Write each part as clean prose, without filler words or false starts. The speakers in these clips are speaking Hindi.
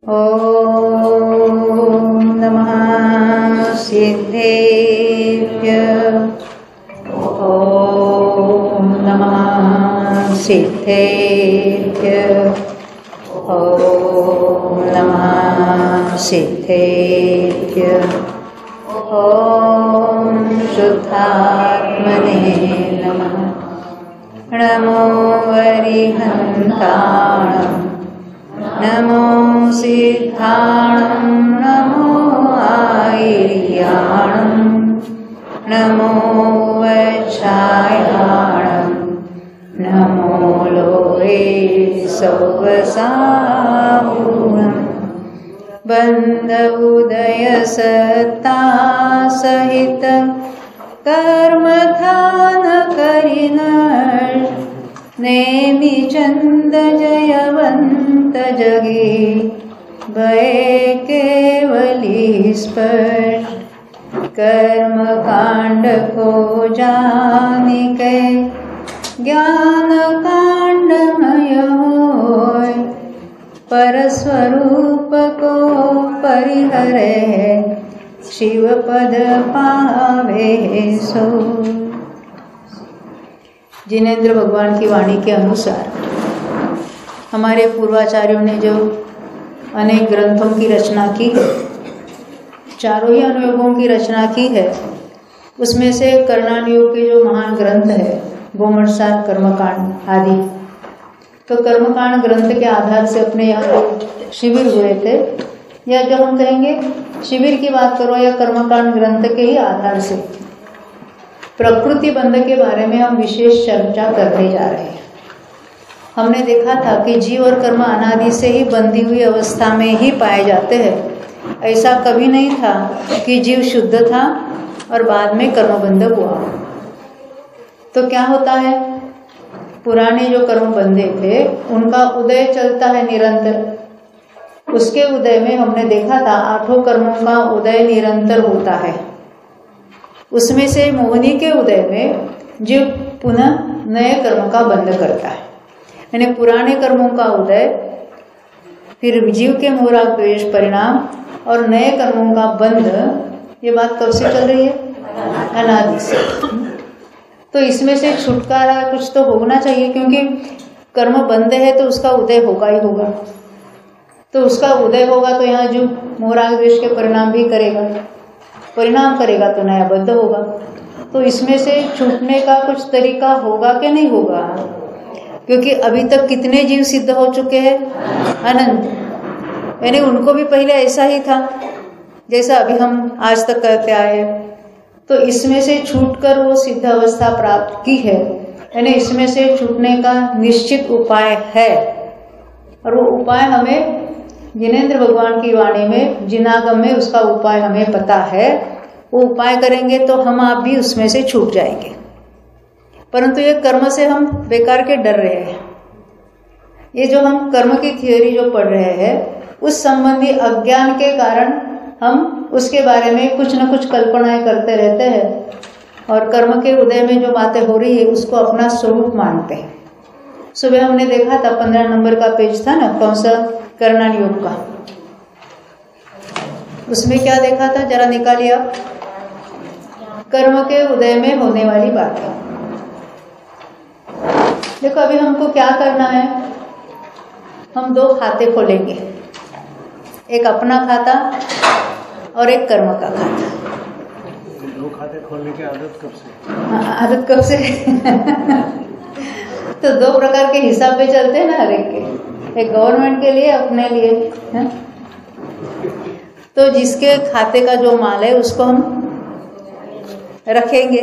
ॐ नमः सिद्धेभ्यः। ॐ नमः सिद्धेभ्यः। ॐ नमः सिद्धेभ्यः। ॐ शुद्धात्मने नमः। नमो वरिहन्ताणं नमो सिद्धाणं नमो आयर्याणं नमो वच्छायाणं नमो लोहे सौवसाहुणं बन्ध उदय सत्ता सहित कर्मधान करिन नेमि चंद जयवंत जगे भय केवली स्पर्श कर्म कांड को जानिके ज्ञान कांडमय होय परस्वरूप को परिहरे शिव पद पावे सो। जिनेंद्र भगवान की वाणी के अनुसार हमारे पूर्वाचार्यों ने जो अनेक ग्रंथों की रचना की है, चारों ही अनुयोगों की रचना की है, उसमें से कर्णानुयोग के जो महान ग्रंथ है गोमटसार, कर्मकांड आदि, तो कर्मकांड ग्रंथ के आधार से अपने यहाँ शिविर हुए थे, या जो हम कहेंगे शिविर की बात करो या कर्मकांड ग्रंथ के ही आधार से प्रकृति बंध के बारे में हम विशेष चर्चा करने जा रहे हैं। हमने देखा था कि जीव और कर्म अनादि से ही बंधी हुई अवस्था में ही पाए जाते हैं। ऐसा कभी नहीं था कि जीव शुद्ध था और बाद में कर्मबंध हुआ। तो क्या होता है, पुराने जो कर्म बंधे थे उनका उदय चलता है निरंतर। उसके उदय में हमने देखा था 8 कर्मों का उदय निरंतर होता है। उसमें से मोहिनी के उदय में जीव पुनः नए कर्म का बंध करता है, यानी पुराने कर्मों का उदय, फिर जीव के मोहरावेश परिणाम और नए कर्मों का बंध। ये बात कब से चल रही है? अनादि से। तो इसमें से छुटकारा कुछ तो होना चाहिए, क्योंकि कर्म बंध है तो उसका उदय होगा ही होगा। तो उसका उदय होगा तो यहाँ जो मोहरावेश के परिणाम भी करेगा, परिणाम करेगा तो नया बद्ध होगा। तो इसमें से छूटने का कुछ तरीका होगा कि नहीं होगा? क्योंकि अभी तक कितने जीव सिद्ध हो चुके हैं? अनंत। यानी उनको भी पहले ऐसा ही था जैसा अभी हम आज तक करते आए। तो इसमें से छूटकर वो सिद्ध अवस्था प्राप्त की है, यानी इसमें से छूटने का निश्चित उपाय है। और वो उपाय हमें जिनेंद्र भगवान की वाणी में, जिनागम में उसका उपाय हमें पता है। वो उपाय करेंगे तो हम आप भी उसमें से छूट जाएंगे। परंतु ये कर्म से हम बेकार के डर रहे हैं। ये जो हम कर्म की थियोरी जो पढ़ रहे हैं, उस संबंधी अज्ञान के कारण हम उसके बारे में कुछ न कुछ कल्पनाएं करते रहते हैं और कर्म के उदय में जो बातें हो रही है उसको अपना स्वरूप मानते हैं। सुबह हमने देखा था 15 नंबर का पेज था ना, कौन सा? कर्णानुयोग का। उसमें क्या देखा था, जरा निकालिए आप। कर्म के उदय में होने वाली बातें। देखो अभी हमको क्या करना है, हम 2 खाते खोलेंगे, एक अपना खाता और एक कर्म का खाता। 2 खाते खोलने की आदत कब से? आदत कब से? तो 2 प्रकार के हिसाब पे चलते हैं ना हर एक के, एक गवर्नमेंट के लिए, अपने लिए है? तो जिसके खाते का जो माल है उसको हम रखेंगे।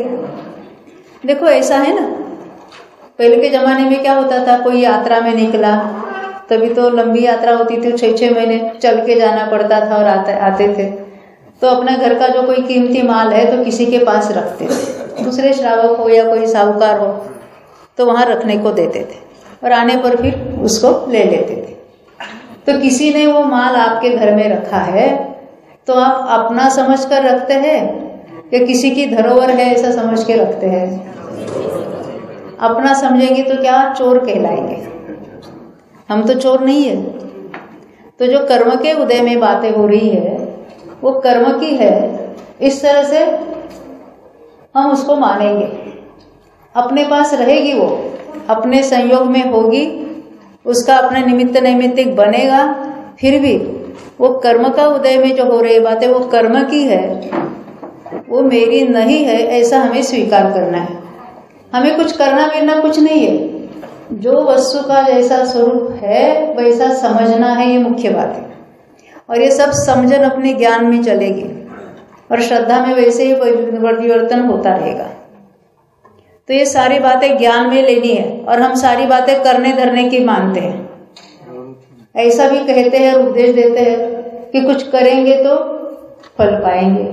देखो ऐसा है ना, पहले के जमाने में क्या होता था, कोई यात्रा में निकला, तभी तो लंबी यात्रा होती थी, 6-6 महीने चल के जाना पड़ता था और आते थे। तो अपना घर का जो कोई कीमती माल है तो किसी के पास रखते थे, दूसरे श्रावक हो या कोई साहूकार हो तो वहां रखने को देते थे और आने पर फिर उसको ले लेते थे। तो किसी ने वो माल आपके घर में रखा है तो आप अपना समझ कर रखते हैं कि किसी की धरोहर है ऐसा समझ के रखते हैं? अपना समझेंगे तो क्या चोर कहलाएंगे? हम तो चोर नहीं है। तो जो कर्म के उदय में बातें हो रही है वो कर्म की है, इस तरह से हम उसको मानेंगे। अपने पास रहेगी, वो अपने संयोग में होगी, उसका अपना निमित्त नैमित्तिक बनेगा, फिर भी वो कर्म का उदय में जो हो रही बातें वो कर्म की है, वो मेरी नहीं है, ऐसा हमें स्वीकार करना है। हमें कुछ करना मिलना कुछ नहीं है, जो वस्तु का जैसा स्वरूप है वैसा समझना है, ये मुख्य बात है। और ये सब समझन अपने ज्ञान में चलेगी और श्रद्धा में वैसे ही परिवर्तन होता रहेगा। तो ये सारी बातें ज्ञान में लेनी है और हम सारी बातें करने धरने की मानते हैं। ऐसा भी कहते हैं, उपदेश देते हैं कि कुछ करेंगे तो फल पाएंगे।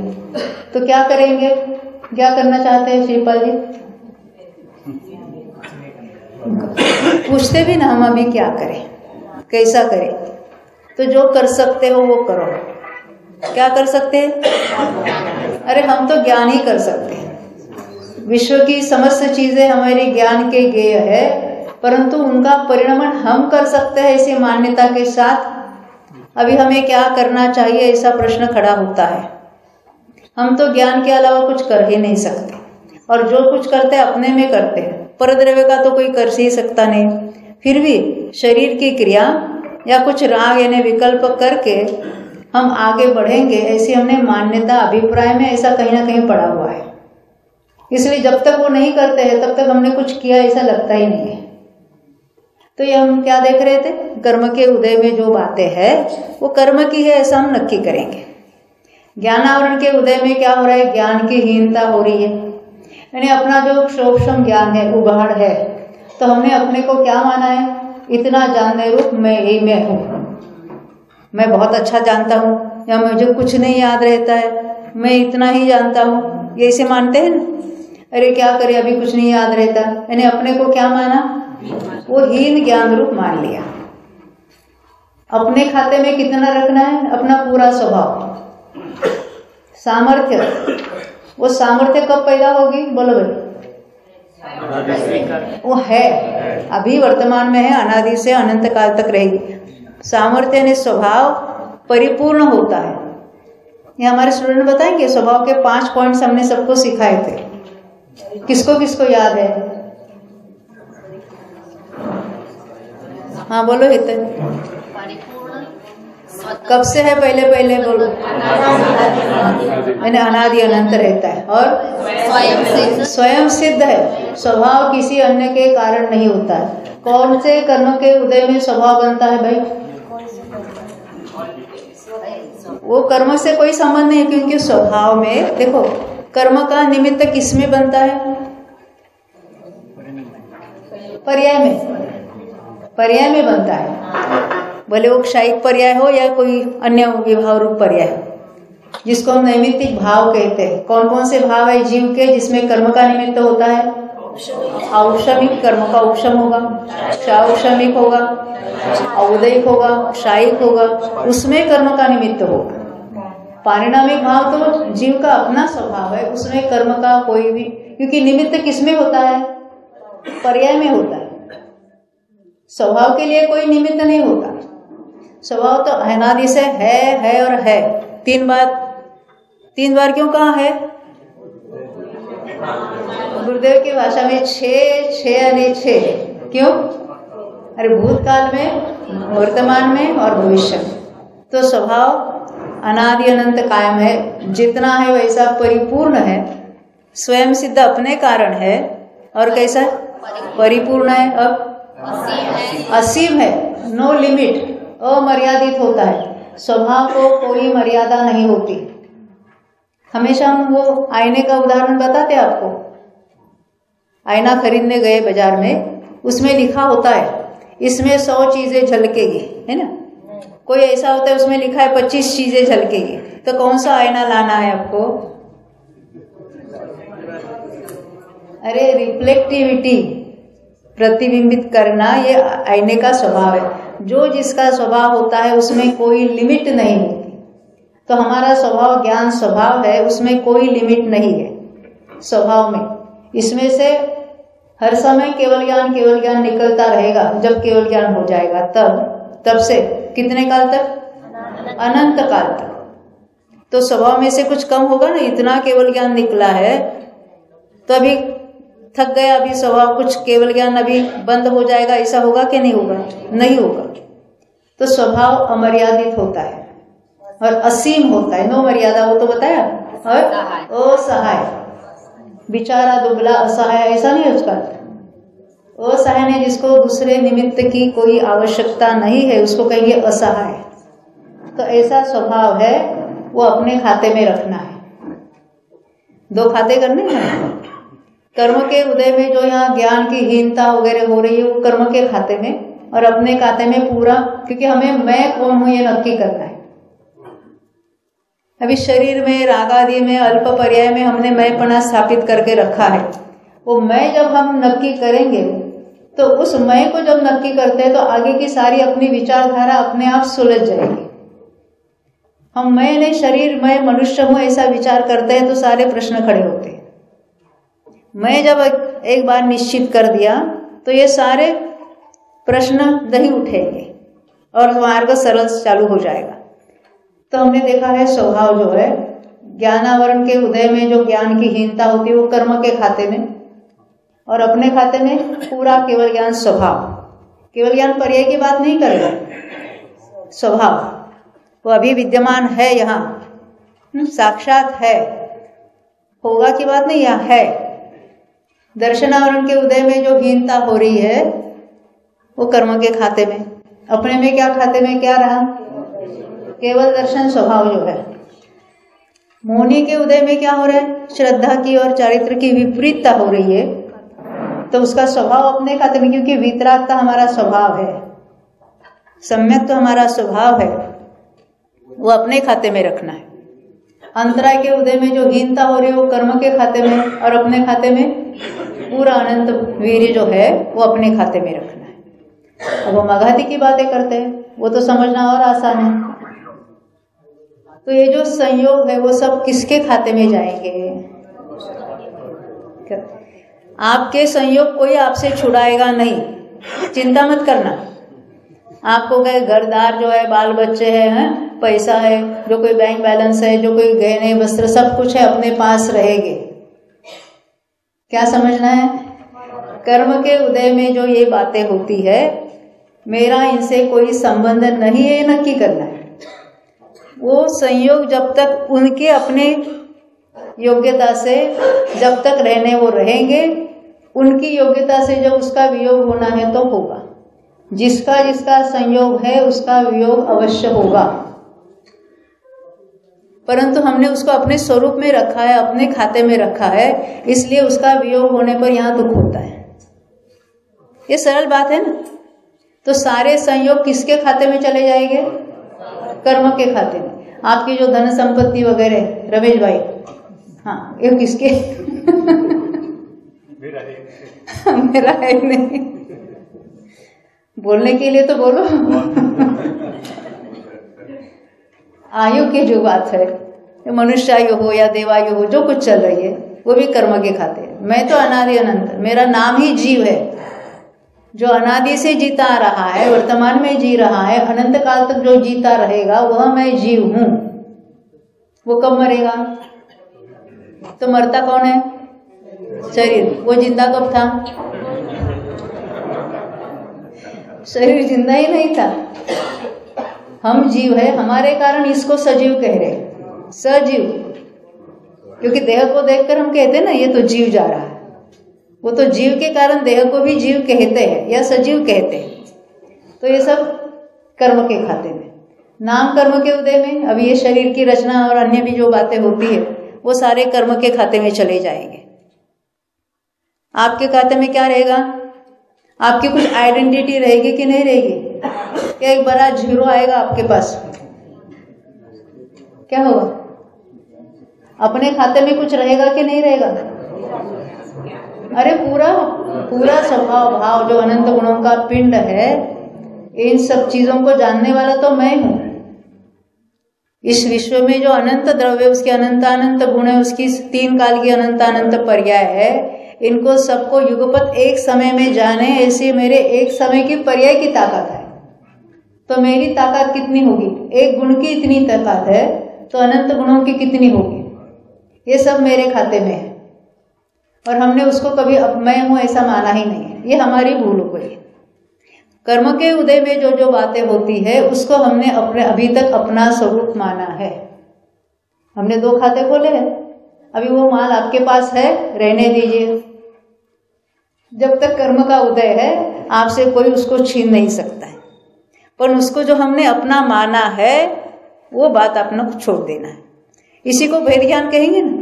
तो क्या करेंगे, क्या करना चाहते हैं श्रीपाल जी? पूछते भी ना हम अभी क्या करें, कैसा करें? तो जो कर सकते हो वो करो। क्या कर सकते हैं? अरे हम तो ज्ञान ही कर सकते हैं। विश्व की समस्त चीजें हमारे ज्ञान के ज्ञेय है, परंतु उनका परिणमन हम कर सकते हैं ऐसी मान्यता के साथ अभी हमें क्या करना चाहिए ऐसा प्रश्न खड़ा होता है। हम तो ज्ञान के अलावा कुछ कर ही नहीं सकते, और जो कुछ करते हैं अपने में करते हैं, परद्रव्य का तो कोई कर ही सकता नहीं। फिर भी शरीर की क्रिया या कुछ राग यानी विकल्प करके हम आगे बढ़ेंगे, ऐसी हमने मान्यता अभिप्राय में ऐसा कहीं ना कहीं पड़ा हुआ है। इसलिए जब तक वो नहीं करते हैं तब तक हमने कुछ किया ऐसा लगता ही नहीं है। तो ये हम क्या देख रहे थे, कर्म के उदय में जो बातें हैं वो कर्म की है ऐसा हम नक्की करेंगे। ज्ञानावरण के उदय में क्या हो रहा है, ज्ञान की हीनता हो रही है, यानी अपना जो क्षोभम ज्ञान है, उगाड़ है, तो हमने अपने को क्या माना है, इतना जानने रूप मैं ही मैं हूँ, मैं बहुत अच्छा जानता हूँ, या मुझे कुछ नहीं याद रहता है, मैं इतना ही जानता हूँ, ये ऐसे मानते हैं ना। अरे क्या करे, अभी कुछ नहीं याद रहता, यानी अपने को क्या माना, वो हीन ज्ञान रूप मान लिया। अपने खाते में कितना रखना है, अपना पूरा स्वभाव, सामर्थ्य। वो सामर्थ्य कब पैदा होगी, बोलो भाई? वो है, अभी वर्तमान में है, अनादि से अनंत काल तक रहेगी। सामर्थ्य यानी स्वभाव परिपूर्ण होता है। ये हमारे स्टूडेंट बताएंगे, स्वभाव के 5 पॉइंट्स हमने सबको सिखाए थे। किसको किसको याद है? हाँ बोलो हितन, कब से है? पहले पहले बोलो। मैंने अनादि अनंत रहता है और स्वयं सिद्ध है। स्वभाव किसी अन्य के कारण नहीं होता है। कौन से कर्म के उदय में स्वभाव बनता है भाई? वो कर्म से कोई संबंध नहीं, क्योंकि स्वभाव में देखो, कर्म का निमित्त किस में बनता है? पर्याय में, पर्याय में बनता है। भले वो क्षायिक पर्याय हो या कोई अन्य विभाव रूप पर्याय हो, जिसको हम नैमित्तिक भाव कहते हैं। कौन कौन से भाव है जीव के जिसमें कर्म का निमित्त होता है? औषमिक कर्म का उपशम होगा, क्षाउषमिक होगा, औदयिक होगा, क्षायिक होगा, उसमें कर्म का निमित्त होगा। पारिणामिक भाव तो जीव का अपना स्वभाव है, उसमें कर्म का कोई भी, क्योंकि निमित्त किसमें होता है? पर्याय में होता है। स्वभाव के लिए कोई निमित्त नहीं होता। स्वभाव तो अनादि से है और है। 3 बार क्यों कहा है? गुरुदेव की भाषा में 6 यानी 6 क्यों? अरे भूतकाल में, वर्तमान में और भविष्य में। तो स्वभाव अनादि अनंत कायम है, जितना है वैसा परिपूर्ण है, स्वयं सिद्ध अपने कारण है, और कैसा परिपूर्ण है, अब असीम है, नो लिमिट, अमर्यादित होता है। स्वभाव को कोई मर्यादा नहीं होती। हमेशा हम वो आईने का उदाहरण बताते हैं आपको। आईना खरीदने गए बाजार में, उसमें लिखा होता है इसमें 100 चीजें झलकेगी, है ना। कोई ऐसा होता है उसमें लिखा है 25 चीजें झलकेगी, तो कौन सा आईना लाना है आपको? अरे रिफ्लेक्टिविटी, प्रतिबिंबित करना, ये आईने का स्वभाव है। जो जिसका स्वभाव होता है उसमें कोई लिमिट नहीं होती। तो हमारा स्वभाव ज्ञान स्वभाव है, उसमें कोई लिमिट नहीं है स्वभाव में। इसमें से हर समय केवल ज्ञान निकलता रहेगा। जब केवल ज्ञान हो जाएगा तब से कितने काल तक? अनंत काल तक। तो स्वभाव में से कुछ कम होगा ना, इतना केवल ज्ञान निकला है तो अभी थक गया, अभी स्वभाव कुछ केवल ज्ञान अभी बंद हो जाएगा, ऐसा होगा कि नहीं होगा? नहीं होगा। तो स्वभाव अमर्यादित होता है और असीम होता है, नो मर्यादा, वो तो बताया। और असहाय, बेचारा दुबला असहाय, ऐसा नहीं उसका। असहाय ने जिसको दूसरे निमित्त की कोई आवश्यकता नहीं है उसको कहेंगे असहाय। तो ऐसा स्वभाव है वो अपने खाते में रखना है। 2 खाते करने हैं। कर्म के उदय में जो यहाँ ज्ञान की हीनता वगैरह हो रही है वो कर्म के खाते में, और अपने खाते में पूरा, क्योंकि हमें मैं कौन हूं ये नक्की करना है। अभी शरीर में, राग आदि में, अल्प पर्याय में हमने मैंपना स्थापित करके रखा है। वो मैं जब हम नक्की करेंगे तो उस मैं को जब नक्की करते हैं तो आगे की सारी अपनी विचारधारा अपने आप सुलझ जाएगी। हम मैं नहीं, शरीर मैं मनुष्य हूं ऐसा विचार करते हैं तो सारे प्रश्न खड़े होते हैं। मैं जब एक बार निश्चित कर दिया तो ये सारे प्रश्न नहीं उठेंगे और मार्ग सरल चालू हो जाएगा। तो हमने देखा है स्वभाव जो है, ज्ञानावरण के उदय में जो ज्ञान की हीनता होती है वो कर्म के खाते में, और अपने खाते में पूरा केवल ज्ञान स्वभाव। केवल ज्ञान पर्याय की बात नहीं करेगा, स्वभाव वो अभी विद्यमान है यहाँ, साक्षात है, होगा की बात नहीं, यहाँ है। दर्शनावरण के उदय में जो हीनता हो रही है वो कर्म के खाते में। अपने में क्या खाते में क्या रहा? केवल दर्शन स्वभाव जो है। मोहिनी के उदय में क्या हो रहा है? श्रद्धा की और चारित्र की विपरीतता हो रही है, तो उसका स्वभाव अपने खाते में, क्योंकि वितरागता हमारा स्वभाव है, सम्यक तो हमारा स्वभाव है, वो अपने खाते में रखना है। अंतराय के उदय में जो हीनता हो रही है वो कर्म के खाते में, और अपने खाते में पूरा अनंत वीर्य जो है वो अपने खाते में रखना है। अब हम आघाती की बातें करते हैं, वो तो समझना और आसान है। तो ये जो संयोग है वो सब किसके खाते में जाएंगे? आपके संयोग कोई आपसे छुड़ाएगा नहीं, चिंता मत करना। आपको कहे घरदार जो है, बाल बच्चे हैं, पैसा है, जो कोई बैंक बैलेंस है, जो कोई गहने वस्त्र सब कुछ है अपने पास रहेंगे। क्या समझना है? कर्म के उदय में जो ये बातें होती है, मेरा इनसे कोई संबंध नहीं है, नक्की करना है। वो संयोग जब तक उनके अपने योग्यता से जब तक रहने वो रहेंगे, उनकी योग्यता से जब उसका वियोग होना है तो होगा। जिसका जिसका संयोग है उसका वियोग अवश्य होगा, परंतु हमने उसको अपने स्वरूप में रखा है, अपने खाते में रखा है, इसलिए उसका वियोग होने पर यहाँ दुख होता है। ये सरल बात है ना। तो सारे संयोग किसके खाते में चले जाएंगे? कर्म के खाते में। आपकी जो धन संपत्ति वगैरह, रमेश भाई, हाँ, ये किसके? मेरा है नहीं, बोलने के लिए तो बोलो। आयु की जो बात है, मनुष्य आयु हो या देवायु हो, जो कुछ चल रही है वो भी कर्म के खाते हैं। मैं तो अनादि अनंत, मेरा नाम ही जीव है, जो अनादि से जीता आ रहा है, वर्तमान में जी रहा है, अनंत काल तक जो जीता रहेगा वह मैं जीव हूं। वो कब मरेगा? तो मरता कौन है? शरीर। वो जिंदा कब था? शरीर जिंदा ही नहीं था। हम जीव है, हमारे कारण इसको सजीव कह रहे हैं, सजीव, क्योंकि देह को देखकर हम कहते हैं ना ये तो जीव जा रहा है। वो तो जीव के कारण देह को भी जीव कहते हैं या सजीव कहते हैं। तो ये सब कर्म के खाते में। नाम कर्म के उदय में अब ये शरीर की रचना और अन्य भी जो बातें होती है वो सारे कर्म के खाते में चले जाएंगे। आपके खाते में क्या रहेगा? आपकी कुछ आइडेंटिटी रहेगी कि नहीं रहेगी? क्या एक बड़ा जीरो आएगा आपके पास? क्या होगा? अपने खाते में कुछ रहेगा कि नहीं रहेगा? अरे पूरा स्वभाव भाव जो अनंत गुणों का पिंड है, इन सब चीजों को जानने वाला तो मैं हूं। इस विश्व में जो अनंत द्रव्य, उसके अनंत अनंत गुण है, उसकी 3 काल की अनंत अनंत पर्याय है, इनको सबको युगपत एक समय में जाने, ऐसी मेरे एक समय की पर्याय की ताकत है। तो मेरी ताकत कितनी होगी? एक गुण की इतनी ताकत है तो अनंत गुणों की कितनी होगी? ये सब मेरे खाते में है और हमने उसको कभी अब मैं हूं ऐसा माना ही नहीं है। ये हमारी भूल हो गई। कर्म के उदय में जो जो बातें होती है उसको हमने अपने अभी तक अपना स्वरूप माना है। हमने 2 खाते खोले हैं, अभी वो माल आपके पास है, रहने दीजिए। जब तक कर्म का उदय है आपसे कोई उसको छीन नहीं सकता है, पर उसको जो हमने अपना माना है वो बात अपना को छोड़ देना है। इसी को भेद ज्ञान कहेंगे ना।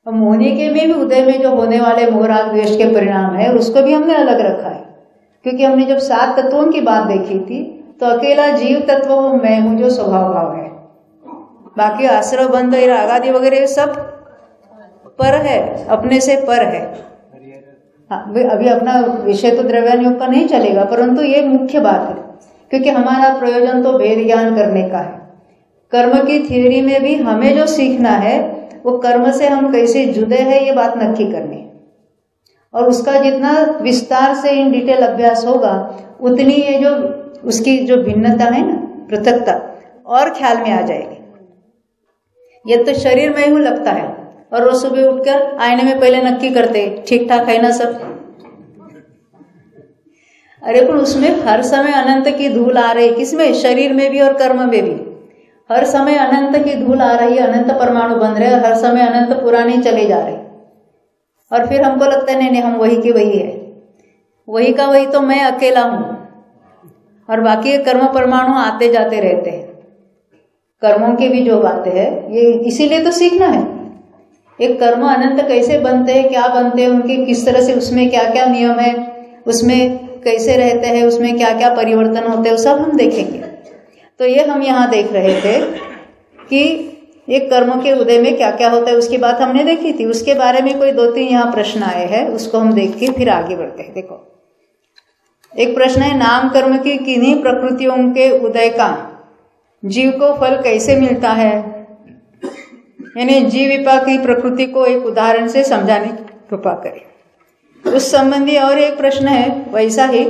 मोहनी के में भी उदय में जो होने वाले मोह राग द्वेष के परिणाम है उसको भी हमने अलग रखा है, क्योंकि हमने जब 7 तत्वों की बात देखी थी तो अकेला जीव तत्व वो मैं हूं जो स्वभाव भाव है, बाकी आश्रय बंध राग आदि वगैरह सब पर है, अपने से पर है। हाँ, अभी अपना विषय तो द्रव्यान योग का नहीं चलेगा, परंतु ये मुख्य बात है क्योंकि हमारा प्रयोजन तो भेद ज्ञान करने का है। कर्म की थ्योरी में भी हमें जो सीखना है वो कर्म से हम कैसे जुड़े हैं ये बात नक्की करनी है, और उसका जितना विस्तार से इन डिटेल अभ्यास होगा उतनी ये जो उसकी जो भिन्नता है ना, पृथकता और ख्याल में आ जाएगी। ये तो शरीर में ही लगता है और वो सुबह उठकर आईने में पहले नक्की करते ठीक ठाक है ना सब। अरे पर उसमें हर समय अनंत की धूल आ रही, किसमें? शरीर में भी और कर्म में भी। हर समय अनंत की धूल आ रही है, अनंत परमाणु बन रहे और हर समय अनंत पुरानी चले जा रहे, और फिर हमको लगता है नहीं हम वही की वही है, वही का वही तो मैं अकेला हूं, और बाकी कर्म परमाणु आते जाते रहते हैं। कर्मों की भी जो बातें हैं ये इसीलिए तो सीखना है। एक कर्म अनंत कैसे बनते हैं, क्या बनते हैं, उनके किस तरह से, उसमें क्या क्या नियम है, उसमें कैसे रहते हैं, उसमें क्या क्या परिवर्तन होते हैं, वो सब हम देखेंगे। तो ये हम यहाँ देख रहे थे कि एक कर्म के उदय में क्या क्या होता है, उसकी बात हमने देखी थी। उसके बारे में कोई 2-3 यहाँ प्रश्न आए हैं, उसको हम देख के फिर आगे बढ़ते हैं। देखो, एक प्रश्न है, नाम कर्म की किन्हीं प्रकृतियों के उदय का जीव को फल कैसे मिलता है? यानी जीव विपाक की प्रकृति को एक उदाहरण से समझाने की कृपा करें। उस संबंधी और एक प्रश्न है वैसा ही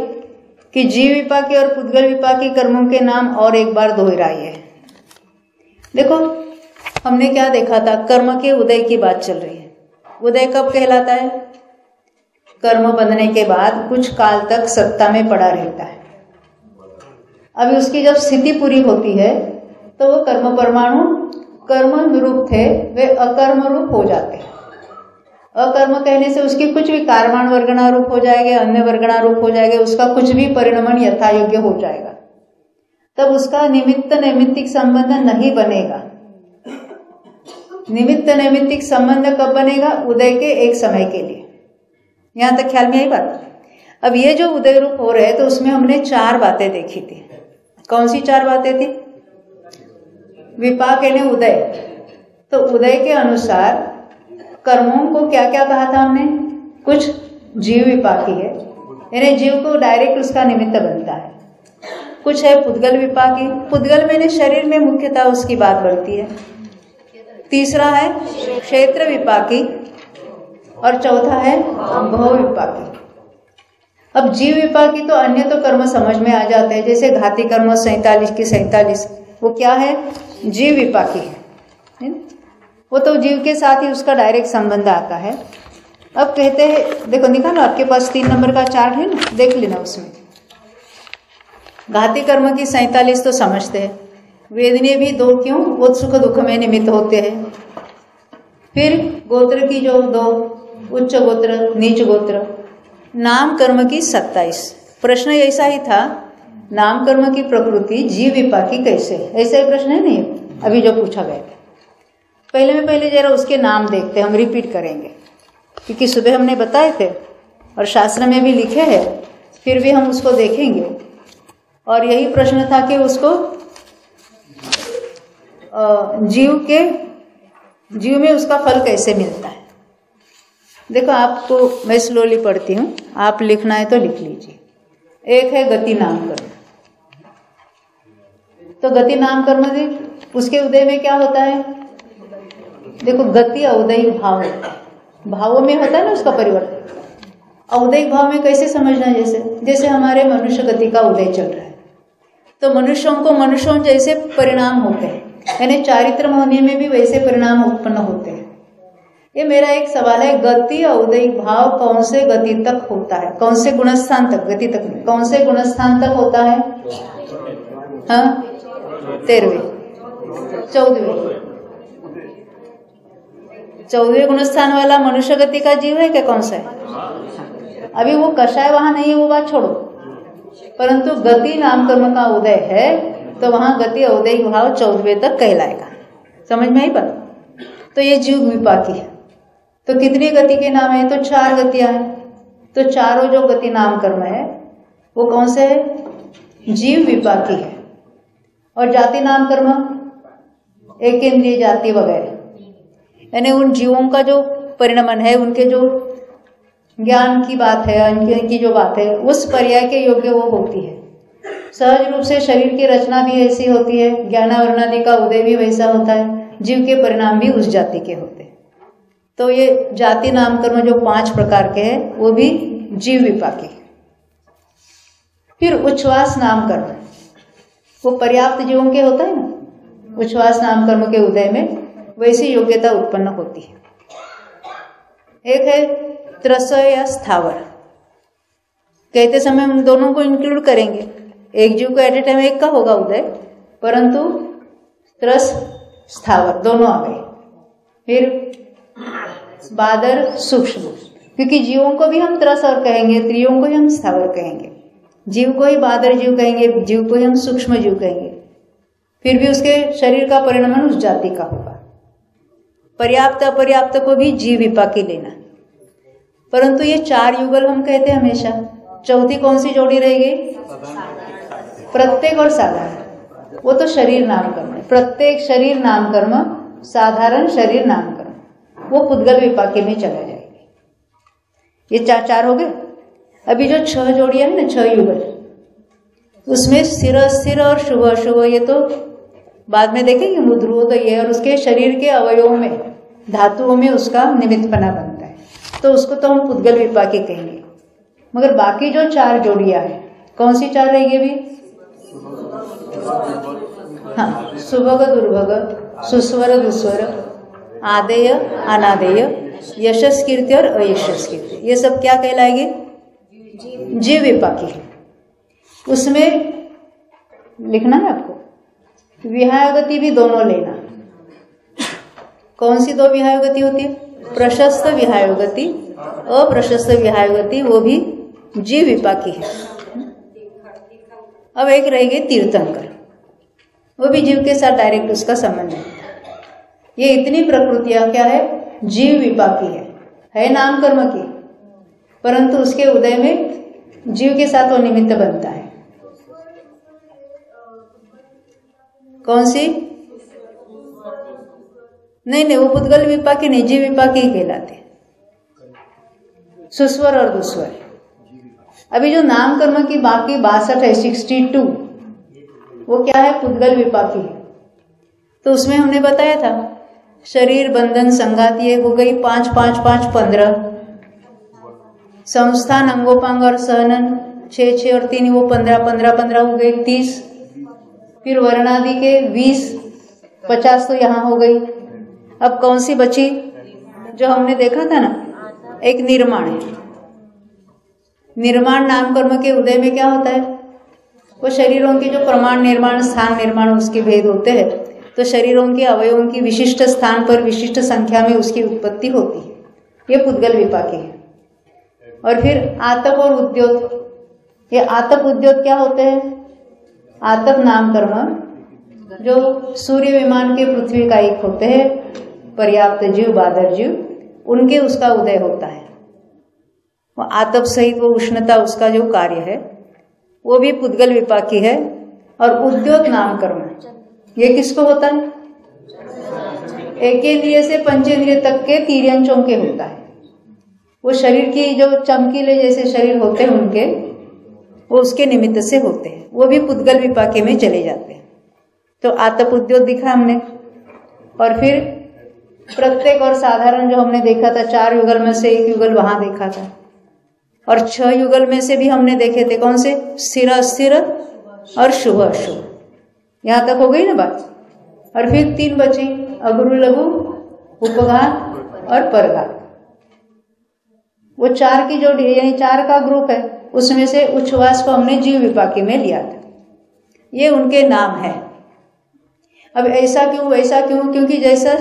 कि जीव विपाकी और पुद्गल विपाकी कर्मों के नाम और एक बार दोहराइए। देखो, हमने क्या देखा था, कर्म के उदय की बात चल रही है। उदय कब कहलाता है? कर्म बनने के बाद कुछ काल तक सत्ता में पड़ा रहता है। अभी उसकी जब स्थिति पूरी होती है तो वो कर्म परमाणु कर्म रूप थे वे अकर्म रूप हो जाते हैं। अकर्म कहने से उसकी कुछ भी कारवाण वर्गणा रूप हो जाएंगे, अन्य वर्गणा रूप हो जाएंगे, उसका कुछ भी परिणमन यथा योग्य हो जाएगा। तब उसका निमित्त नैमित्तिक संबंध नहीं बनेगा। निमित्त नैमित्तिक संबंध कब बनेगा? उदय के एक समय के लिए। यहां तक ख्याल में आई बात। अब ये जो उदय रूप हो रहे तो उसमें हमने 4 बातें देखी थी। कौन सी 4 बातें थी? विपाक यानी उदय। तो उदय के अनुसार कर्मों को क्या क्या कहा था हमने? कुछ जीव विपाकी है, यानी जीव को डायरेक्ट उसका निमित्त बनता है। कुछ है पुद्गल विपाकी, पुद्गल में शरीर में मुख्यतः उसकी बात बनती है। तीसरा है क्षेत्र विपाकी और चौथा है भव विपाकी। अब जीव विपाकी तो अन्य तो कर्म समझ में आ जाते हैं, जैसे घाती कर्म 47 की 47, वो क्या है? जीव विपाकी है, वो तो जीव के साथ ही उसका डायरेक्ट संबंध आता है। अब कहते हैं, देखो निकालो, आपके पास 3 नंबर का चार्ट है ना, देख लेना। उसमें घाती कर्म की 47 तो समझते हैं। वेदनीय भी 2 क्यों? वो सुख दुख में निमित्त होते हैं। फिर गोत्र की जो 2, उच्च गोत्र नीच गोत्र। नाम कर्म की 27। प्रश्न ऐसा ही था, नाम कर्म की प्रकृति जीव विपाकी कैसे? ऐसा ही प्रश्न है नहीं अभी जो पूछा गया। पहले जरा उसके नाम देखते, हम रिपीट करेंगे क्योंकि सुबह हमने बताए थे और शास्त्र में भी लिखे हैं, फिर भी हम उसको देखेंगे। और यही प्रश्न था कि उसको जीव में उसका फल कैसे मिलता है। देखो, आपको मैं स्लोली पढ़ती हूँ, आप लिखना है तो लिख लीजिए। एक है गति नाम कर्म। तो गति नाम कर्म उसके उदय में क्या होता है? देखो, गति औदय भाव होता है, भावों में होता है ना उसका परिवर्तन। औदैक भाव में कैसे समझना, जैसे हमारे मनुष्य गति का उदय चल रहा है, तो मनुष्यों को मनुष्यों जैसे परिणाम होते हैं, यानी चारित्र होने में भी वैसे परिणाम उत्पन्न होते हैं। ये मेरा एक सवाल है, गति औदैक भाव कौन से गति तक होता है, कौन से गुणस्थान तक, गति तक नहीं, कौन से गुणस्थान तक होता है? हाँ, 13वें 14वें गुणस्थान वाला मनुष्य गति का जीव है क्या? कौन सा है? अभी वो कषाय वहां नहीं है, वो बात छोड़ो, परंतु गति नाम कर्म का उदय है तो वहां गति औदैक भाव 14वें तक कहलाएगा। समझ में आई बात? तो ये जीव विपाकी है। तो कितनी गति के नाम है? तो 4 गतियां हैं। तो चारों जो गति नाम कर्म है वो कौन से है? जीव विपाकी है। और जाति नाम कर्म एक इंद्रिय जाति वगैरह, यानी उन जीवों का जो परिणमन है, उनके जो ज्ञान की बात है, उनकी जो बात है, उस पर्याय के योग्य वो होती है। सहज रूप से शरीर की रचना भी ऐसी होती है, ज्ञानावरणादि का उदय भी वैसा होता है, जीव के परिणाम भी उस जाति के होते हैं। तो ये जाति नाम कर्म जो 5 प्रकार के हैं वो भी जीव विपाकी। फिर उच्छ्वास नाम कर्म, वो पर्याप्त जीवों के होता है ना, उच्छ्वास नाम कर्म के उदय में वैसी योग्यता उत्पन्न होती है। एक है त्रस या स्थावर, कहते समय हम दोनों को इंक्लूड करेंगे। एक जीव को एट ए टाइम एक का होगा उदय, परंतु त्रस स्थावर दोनों आ गए। फिर बादर सूक्ष्म, क्योंकि जीवों को भी हम त्रस और कहेंगे, त्रियों को ही हम स्थावर कहेंगे, जीव को ही बादर जीव कहेंगे, जीव को ही हम सूक्ष्म जीव कहेंगे। फिर भी उसके शरीर का परिणमन उस जाति का होगा। पर्याप्त अपर्याप्त को भी जीव विपाकी लेना। परंतु ये 4 युगल हम कहते हैं हमेशा। चौथी कौन सी जोड़ी रहेगी? प्रत्येक और साधारण, वो तो शरीर नाम कर्म है। प्रत्येक शरीर नाम कर्म, साधारण शरीर नाम कर्म, वो पुद्गल विपाकी में चला जाएगी। ये 4 हो गए। अभी जो 6 जोड़ियां है ना, 6 युगल, उसमें स्थिर और शुभ अशुभ ये तो बाद में देखेंगे। मुद्रो तो ये, और उसके शरीर के अवयवों में, धातुओं में उसका निमित्तपना बनता है, तो उसको तो हम पुद्गल विपाकी कहेंगे। मगर बाकी जो 4 जोड़ियां हैं, कौन सी 4 रहेगी अभी? हाँ, सुभग दुर्भग, सुस्वर दुस्वर, आदेय अनादेय, यशस कीर्ति और अयशस कीर्ति, ये सब क्या कहलाएगी? जीव विपाकी है। उसमें लिखना है आपको, विहाय गति भी दोनों लेना। कौन सी 2 विहाय गति होती है? प्रशस्त विहाय गति, अप्रशस्त विहाय गति, वो भी जीव विपाकी है। अब एक रहेगी तीर्थंकर, वो भी जीव के साथ डायरेक्ट उसका संबंध है। ये इतनी प्रकृतियां क्या है? जीव विपाकी है नाम कर्म की, परंतु उसके उदय में जीव के साथ वो निमित्त बनता है। कौन सी? नहीं, वो पुद्गल विपाकी नहीं, जीव विपाकी ही कहलाते। सुस्वर और दुस्वर। अभी जो नाम कर्म की बाकी 62 है, 62, वो क्या है? पुद्गल विपाकी है। तो उसमें हमने बताया था शरीर बंधन संघात, ये हो गई 5 5 5 15। संस्थान अंगोपांग और सहनन 6 6 और 3, वो 15 15 15 हो गए 30। फिर वर्णादि के 20 50 तो यहाँ हो गई। अब कौन सी बची जो हमने देखा था ना? एक निर्माण है। निर्माण नाम कर्म के उदय में क्या होता है? वो शरीरों के जो प्रमाण निर्माण, स्थान निर्माण, उसके भेद होते हैं। तो शरीरों के अवयवों की विशिष्ट स्थान पर विशिष्ट संख्या में उसकी उत्पत्ति होती है, ये पुद्गल विपाकी है। और फिर आतप और उद्योत, ये आतप उद्योत क्या होते हैं? आतप नाम कर्म जो सूर्य विमान के पृथ्वी का एक होते हैं, पर्याप्त जीव बादर जीव, उनके उसका उदय होता है। वो आतप सहित वो उष्णता उसका जो कार्य है वो भी पुद्गल विपाकी है। और उद्योत नाम कर्म ये किसको होता है? एकेंद्रिय से पंचेंद्रिय तक के तिर्यंचों के होता है। वो शरीर की जो चमकीले जैसे शरीर होते हैं उनके, वो उसके निमित्त से होते हैं, वो भी पुद्गल विपाकी में चले जाते हैं। तो आतप उद्योत दिखा हमने। और फिर प्रत्येक और साधारण जो हमने देखा था, 4 युगल में से एक युगल वहां देखा था। और 6 युगल में से भी हमने देखे थे कौन से? स्थिर अस्थिर और शुभ अशुभ। यहाँ तक हो गई ना बात। और फिर 3 बचे, अगुरु लघु उपघात और परघात। वो 4 की जोड़ी यानी 4 का ग्रुप है, उसमें से उच्छ्वास को हमने जीव विपाकी में लिया था। ये उनके नाम है। अब ऐसा क्यों वैसा क्यों? क्योंकि जैसा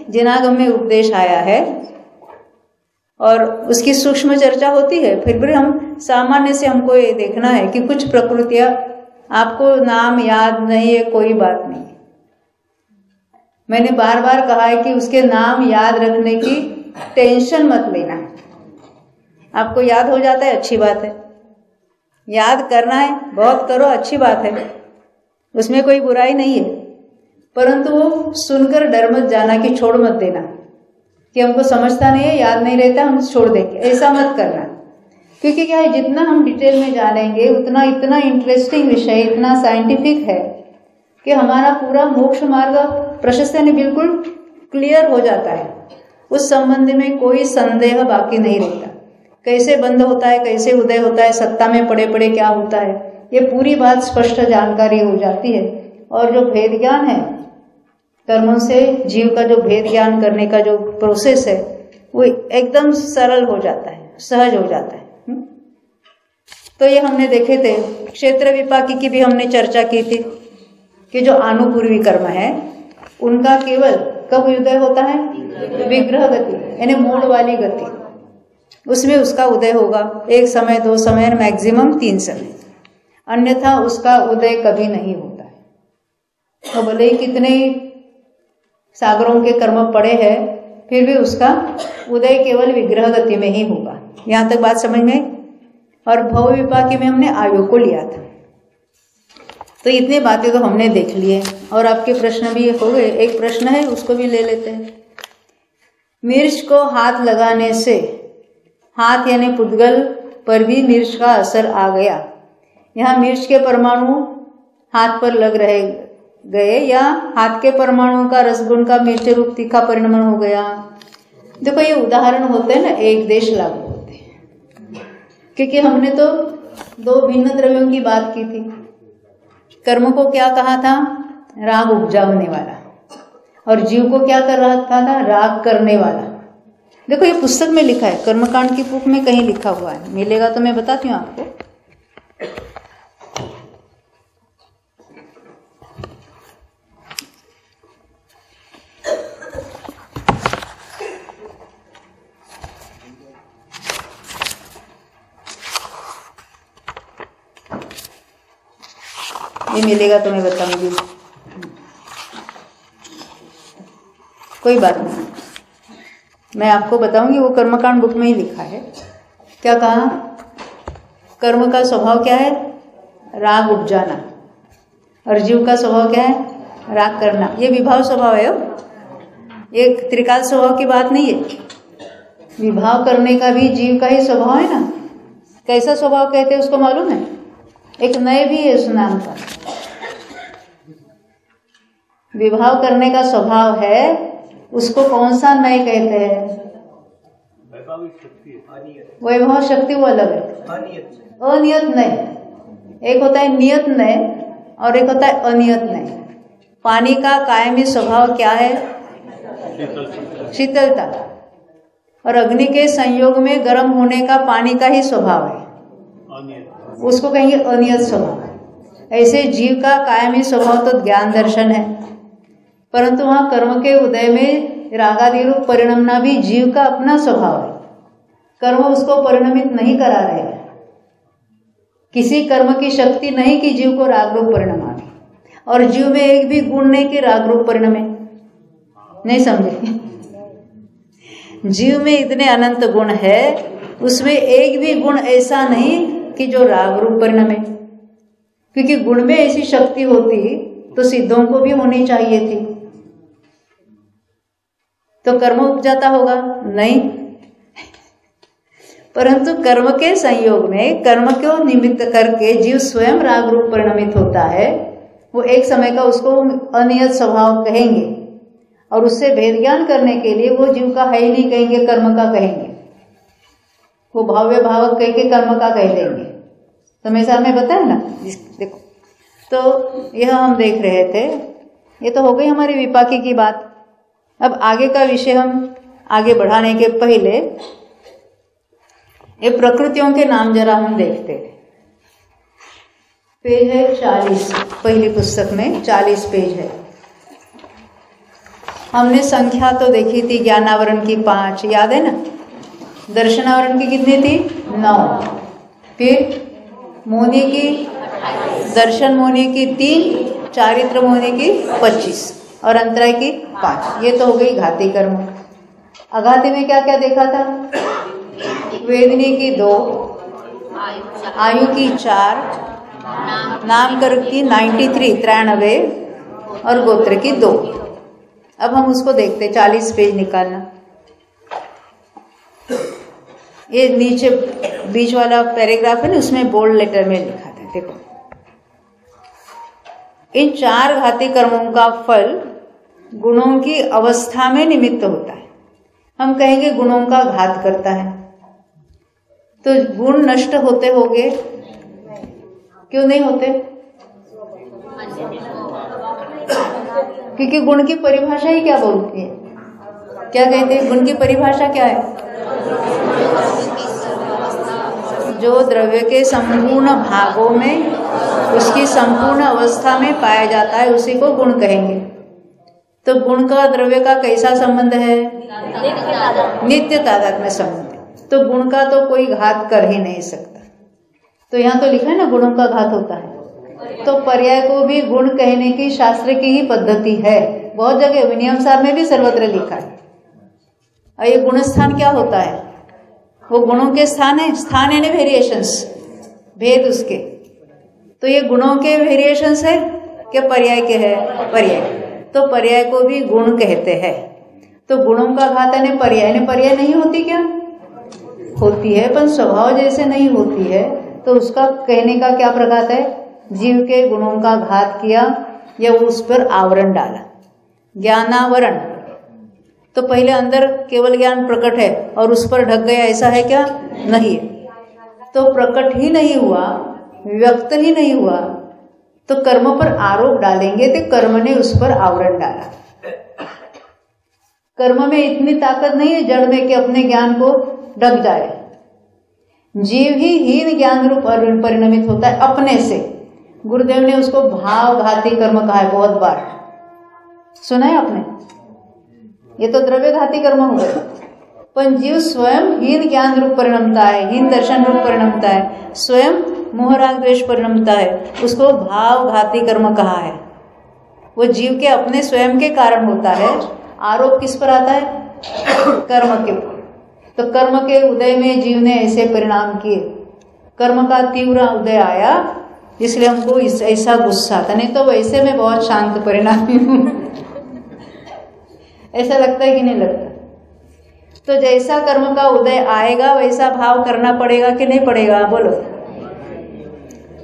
जिनागम में उपदेश आया है और उसकी सूक्ष्म चर्चा होती है, फिर भी हम सामान्य से हमको ये देखना है कि कुछ प्रकृतियां आपको नाम याद नहीं है, कोई बात नहीं। मैंने बार बार कहा है कि उसके नाम याद रखने की टेंशन मत लेना। आपको याद हो जाता है, अच्छी बात है। याद करना है, बहुत करो, अच्छी बात है, उसमें कोई बुराई नहीं है। परंतु वो सुनकर डर मत जाना कि छोड़ मत देना कि हमको समझता नहीं है, याद नहीं रहता, हम छोड़ देंगे, ऐसा मत करना। क्योंकि क्या है, जितना हम डिटेल में जानेंगे उतना इतना इंटरेस्टिंग विषय, इतना साइंटिफिक है कि हमारा पूरा मोक्ष मार्ग प्रशस्त यानी बिल्कुल क्लियर हो जाता है। उस संबंध में कोई संदेह बाकी नहीं रहता। कैसे बंद होता है, कैसे उदय होता है, सत्ता में पड़े पड़े क्या होता है, ये पूरी बात स्पष्ट जानकारी हो जाती है। और जो भेद ज्ञान है, कर्मों से जीव का जो भेद ज्ञान करने का जो प्रोसेस है, वो एकदम सरल हो जाता है, सहज हो जाता है। तो ये हमने देखे थे। क्षेत्र विपाकी की भी हमने चर्चा की थी कि जो आनुपूर्वी कर्म है उनका केवल कब उदय होता है? विग्रह गति यानी मोड़ वाली गति, उसमें उसका उदय होगा। 1 समय, 2 समय, मैक्सिमम 3 समय, अन्यथा उसका उदय कभी नहीं होता है। तो भले ही कितने सागरों के कर्म पड़े हैं, फिर भी उसका उदय केवल विग्रह गति में ही होगा। यहाँ तक बात समझ में? और भव विपाकी में हमने आयु को लिया था। तो इतनी बातें तो हमने देख लिए और आपके प्रश्न भी हो गए। एक प्रश्न है, उसको भी ले लेते हैं। मिर्च को हाथ लगाने से हाथ यानी पुद्गल पर भी मिर्च का असर आ गया। यहाँ मिर्च के परमाणु हाथ पर लग रहे गए या हाथ के परमाणुओं का रसगुण का मिर्च रूप तीखा परिणमन हो गया। देखो ये उदाहरण होते हैं ना, एक देश लागू होते हैं। क्योंकि हमने तो 2 भिन्न द्रव्यों की बात की थी। कर्म को क्या कहा था? राग उपजाने वाला। और जीव को क्या कर रहा था? राग करने वाला। देखो ये पुस्तक में लिखा है, कर्मकांड की बुक में कहीं लिखा हुआ है, मिलेगा तो मैं बताती हूँ आपको। ये मिलेगा तो मैं बताऊंगी, कोई बात नहीं, मैं आपको बताऊंगी। वो कर्मकांड बुक में ही लिखा है। क्या कहा? कर्म का स्वभाव क्या है? राग उपजाना। और जीव का स्वभाव क्या है? राग करना। ये विभाव स्वभाव है, ये त्रिकाल स्वभाव की बात नहीं है। विभाव करने का भी जीव का ही स्वभाव है ना। कैसा स्वभाव कहते हैं उसको मालूम है? एक नए भी है उस नाम का। विभाव करने का स्वभाव है, उसको कौन सा नय कहते हैं? वैभव शक्ति वो अलग है। अनियत नय, एक होता है नियत नय और एक होता है अनियत नय। पानी का कायमी स्वभाव क्या है? शीतलता। और अग्नि के संयोग में गर्म होने का पानी का ही स्वभाव है, उसको कहेंगे अनियत स्वभाव। ऐसे जीव का कायमी स्वभाव तो ज्ञान दर्शन है, परंतु वहां कर्म के उदय में रागादि रूप परिणमना भी जीव का अपना स्वभाव है। कर्म उसको परिणमित नहीं करा रहे हैं। किसी कर्म की शक्ति नहीं कि जीव को राग रूप परिणाम आवे। और जीव में एक भी गुण नहीं कि राग रूप परिणमे। नहीं समझे? जीव में इतने अनंत गुण है, उसमें एक भी गुण ऐसा नहीं कि जो राग रूप परिणमे। क्योंकि गुण में ऐसी शक्ति होती तो सिद्धों को भी होनी चाहिए थी, तो कर्म उपजाता होगा नहीं। परंतु कर्म के संयोग में कर्म को निमित्त करके जीव स्वयं राग रूप परिणमित होता है। वो एक समय का उसको अनियत स्वभाव कहेंगे और उससे भेद ज्ञान करने के लिए वो जीव का है ही नहीं कहेंगे, कर्म का कहेंगे। वो भाव्य भावक कह के कर्म का कह देंगे। तो मैं साहब में बताया ना, देखो तो यह हम देख रहे थे। ये तो हो गई हमारी विपाकी की बात। अब आगे का विषय हम आगे बढ़ाने के पहले ये प्रकृतियों के नाम जरा हम देखते हैं। पेज है 40, पहली पुस्तक में 40 पेज है। हमने संख्या तो देखी थी ज्ञानावरण की 5, याद है ना। दर्शनावरण की कितनी थी? 9। फिर मोनी की, दर्शन मोनी की 3, चारित्र मोनी की 25 और अंतराय की 5। ये तो हो गई घाती कर्म। अघाती में क्या क्या देखा था? वेदनी की 2, आयु की 4, नाम कर्म की 93 93 और गोत्र की 2। अब हम उसको देखते, 40 पेज निकालना। ये नीचे बीच वाला पैराग्राफ है ना, उसमें बोल्ड लेटर में लिखा था। देखो, इन 4 घाती कर्मों का फल गुणों की अवस्था में निमित्त होता है। हम कहेंगे गुणों का घात करता है, तो गुण नष्ट होते होंगे? क्यों नहीं होते? क्योंकि गुण की परिभाषा ही क्या बोलती है? क्या कहते हैं? गुण की परिभाषा क्या है? जो द्रव्य के संपूर्ण भागों में उसकी संपूर्ण अवस्था में पाया जाता है, उसी को गुण कहेंगे। तो गुण का द्रव्य का कैसा संबंध है? नित्य तादात्म्य संबंध। तो गुण का तो कोई घात कर ही नहीं सकता। तो यहाँ तो लिखा है ना, गुणों का घात होता है। तो पर्याय को भी गुण कहने की शास्त्र की ही पद्धति है। बहुत जगह विनियम सार में भी सर्वत्र लिखा है। और ये गुण स्थान क्या होता है? वो गुणों के स्थान है, स्थान यानी वेरिएशंस, भेद उसके। तो ये गुणों के वेरिएशंस है क्या पर्याय के है? पर्याय। तो पर्याय को भी गुण कहते हैं। तो गुणों का घात यानी पर्याय नहीं होती क्या? होती है, पर स्वभाव जैसे नहीं होती है। तो उसका कहने का क्या प्रघात है? जीव के गुणों का घात किया या उस पर आवरण डाला। ज्ञानावरण तो पहले अंदर केवल ज्ञान प्रकट है और उस पर ढक गया, ऐसा है क्या? नहीं है। तो प्रकट ही नहीं हुआ, व्यक्त ही नहीं हुआ, तो कर्म पर आरोप डालेंगे तो कर्म ने उस पर आवरण डाला। कर्म में इतनी ताकत नहीं है जड़ में कि अपने ज्ञान को ढक जाए। जीव ही हीन ज्ञान रूप परिणमित होता है अपने से। गुरुदेव ने उसको भावघाती कर्म कहा है, बहुत बार सुना है आपने। ये तो द्रव्यघाती कर्म हो गए। पर जीव स्वयं हीन ज्ञान रूप परिणमता है, हीन दर्शन रूप परिणमता है, स्वयं मोह राग द्वेष परिणमता है, उसको भावघाती कर्म कहा है। वो जीव के अपने स्वयं के कारण होता है। आरोप किस पर आता है? कर्म के। तो कर्म के उदय में जीव ने ऐसे परिणाम किए, कर्म का तीव्र उदय आया, इसलिए हमको ऐसा गुस्सा था। नहीं तो वैसे मैं बहुत शांत परिणामी हूँ। ऐसा लगता है कि नहीं लगता? तो जैसा कर्म का उदय आएगा वैसा भाव करना पड़ेगा कि नहीं पड़ेगा? बोलो।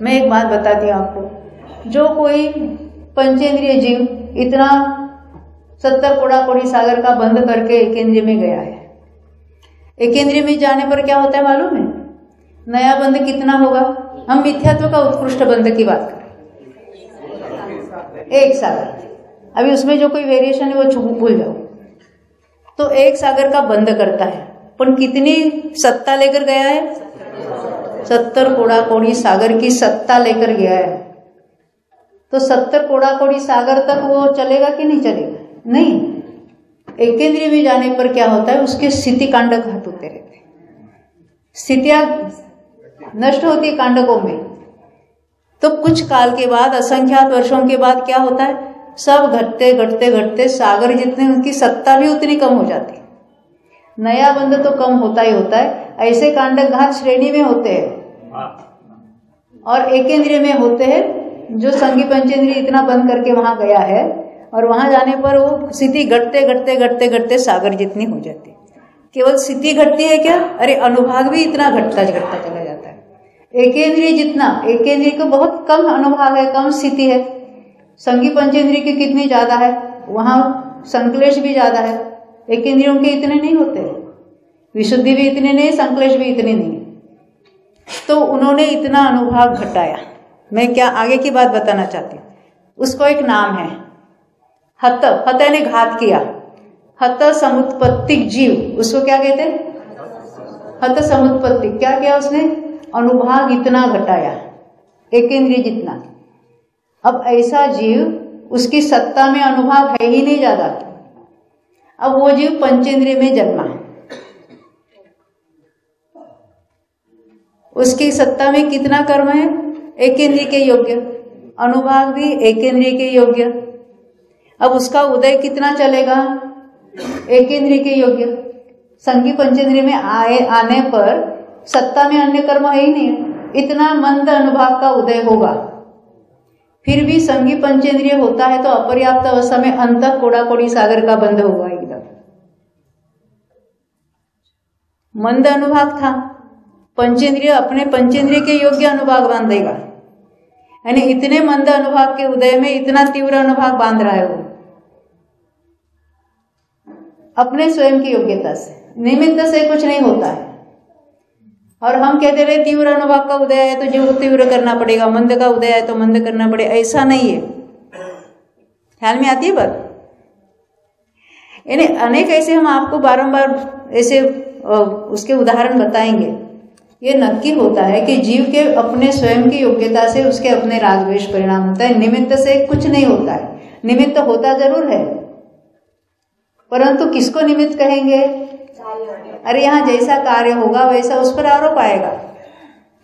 मैं एक बात बताती हूँ आपको। जो कोई पंचेंद्रिय जीव इतना 70 कोड़ा कोड़ी सागर का बंद करके एकेंद्रिय में गया है, एकेंद्रिय में जाने पर क्या होता है मालूम है? नया बंध कितना होगा? हम मिथ्यात्व का उत्कृष्ट बंध की बात करें। 1 सागर। अभी उसमें जो कोई वेरिएशन है वो भूल जाओ। तो 1 सागर का बंद करता है, पर कितनी सत्ता लेकर गया है? 70 कोड़ा कोड़ी सागर की सत्ता लेकर गया है। तो 70 कोड़ा कोड़ी सागर तक वो चलेगा कि नहीं चलेगा? नहीं। एकेंद्रिय में जाने पर क्या होता है? उसके स्थिति कांडक घात होते रहते हैं, स्थितियां नष्ट होती है कांडकों में। तो कुछ काल के बाद, असंख्यात वर्षों के बाद क्या होता है? सब घटते घटते घटते सागर जितने, उनकी सत्ता भी उतनी कम हो जाती है। नया बंध तो कम होता ही होता है। ऐसे कांडक घात श्रेणी में होते हैं और एकेंद्रिय में होते हैं। जो संगी पंचेंद्रिय इतना बंद करके वहां गया है और वहां जाने पर वो स्थिति घटते घटते घटते घटते सागर जितनी हो जाती है। केवल स्थिति घटती है क्या? अरे अनुभाग भी इतना घटता घटता चला जाता है। एकेंद्रिय जितना, एकेंद्रिय को बहुत कम अनुभाग है, कम स्थिति है। संगी पंचेंद्रिय की कितनी ज्यादा है, वहां संक्लेश भी ज्यादा है। एकेंद्रियों के इतने नहीं होते, विशुद्धि भी इतनी नहीं, संक्लेश भी इतनी नहीं, तो उन्होंने इतना अनुभाग घटाया। मैं क्या आगे की बात बताना चाहती हूँ। उसको एक नाम है हत, हत ने घात किया, हत समुत्पत्तिक जीव, उसको क्या कहते हैं? हत समुत्पत्तिक। क्या किया उसने? अनुभाग इतना घटाया, एकेंद्रिय जितना। अब ऐसा जीव, उसकी सत्ता में अनुभाग है ही नहीं ज्यादा। अब वो जीव पंचेंद्रिय में जन्मा, उसकी सत्ता में कितना कर्म है? एकेंद्रिय के योग्य, अनुभाग भी एकेंद्रिय के योग्य। अब उसका उदय कितना चलेगा? एकेंद्रिय के योग्य। संगी पंचेंद्रिय में आने पर सत्ता में अन्य कर्म है ही नहीं है, इतना मंद अनुभाग का उदय होगा। फिर भी संगी पंचेंद्रिय होता है तो अपर्याप्त अवस्था में अंतः कोड़ा कोड़ी सागर का बंध हुआ एकदम। मंद अनुभाग था, पंचेंद्रिय अपने पंचेंद्रिय के योग्य अनुभाग बांधेगा, यानी इतने मंद अनुभाग के उदय में इतना तीव्र अनुभाग बांध रहा है वो अपने स्वयं की योग्यता से, निमित्त से कुछ नहीं होता है। और हम कहते रहे तीव्र अनुभाग का उदय है तो जीव को तीव्र करना पड़ेगा, मंद का उदय है तो मंद करना पड़ेगा, ऐसा नहीं है। ख्याल में आती है बात? यानी अनेक ऐसे हम आपको बारंबार ऐसे उसके उदाहरण बताएंगे। ये नक्की होता है कि जीव के अपने स्वयं की योग्यता से उसके अपने रागद्वेष परिणाम होता है, निमित्त से कुछ नहीं होता है। निमित्त होता जरूर है, परंतु किसको निमित्त कहेंगे? अरे यहाँ जैसा कार्य होगा वैसा उस पर आरोप आएगा।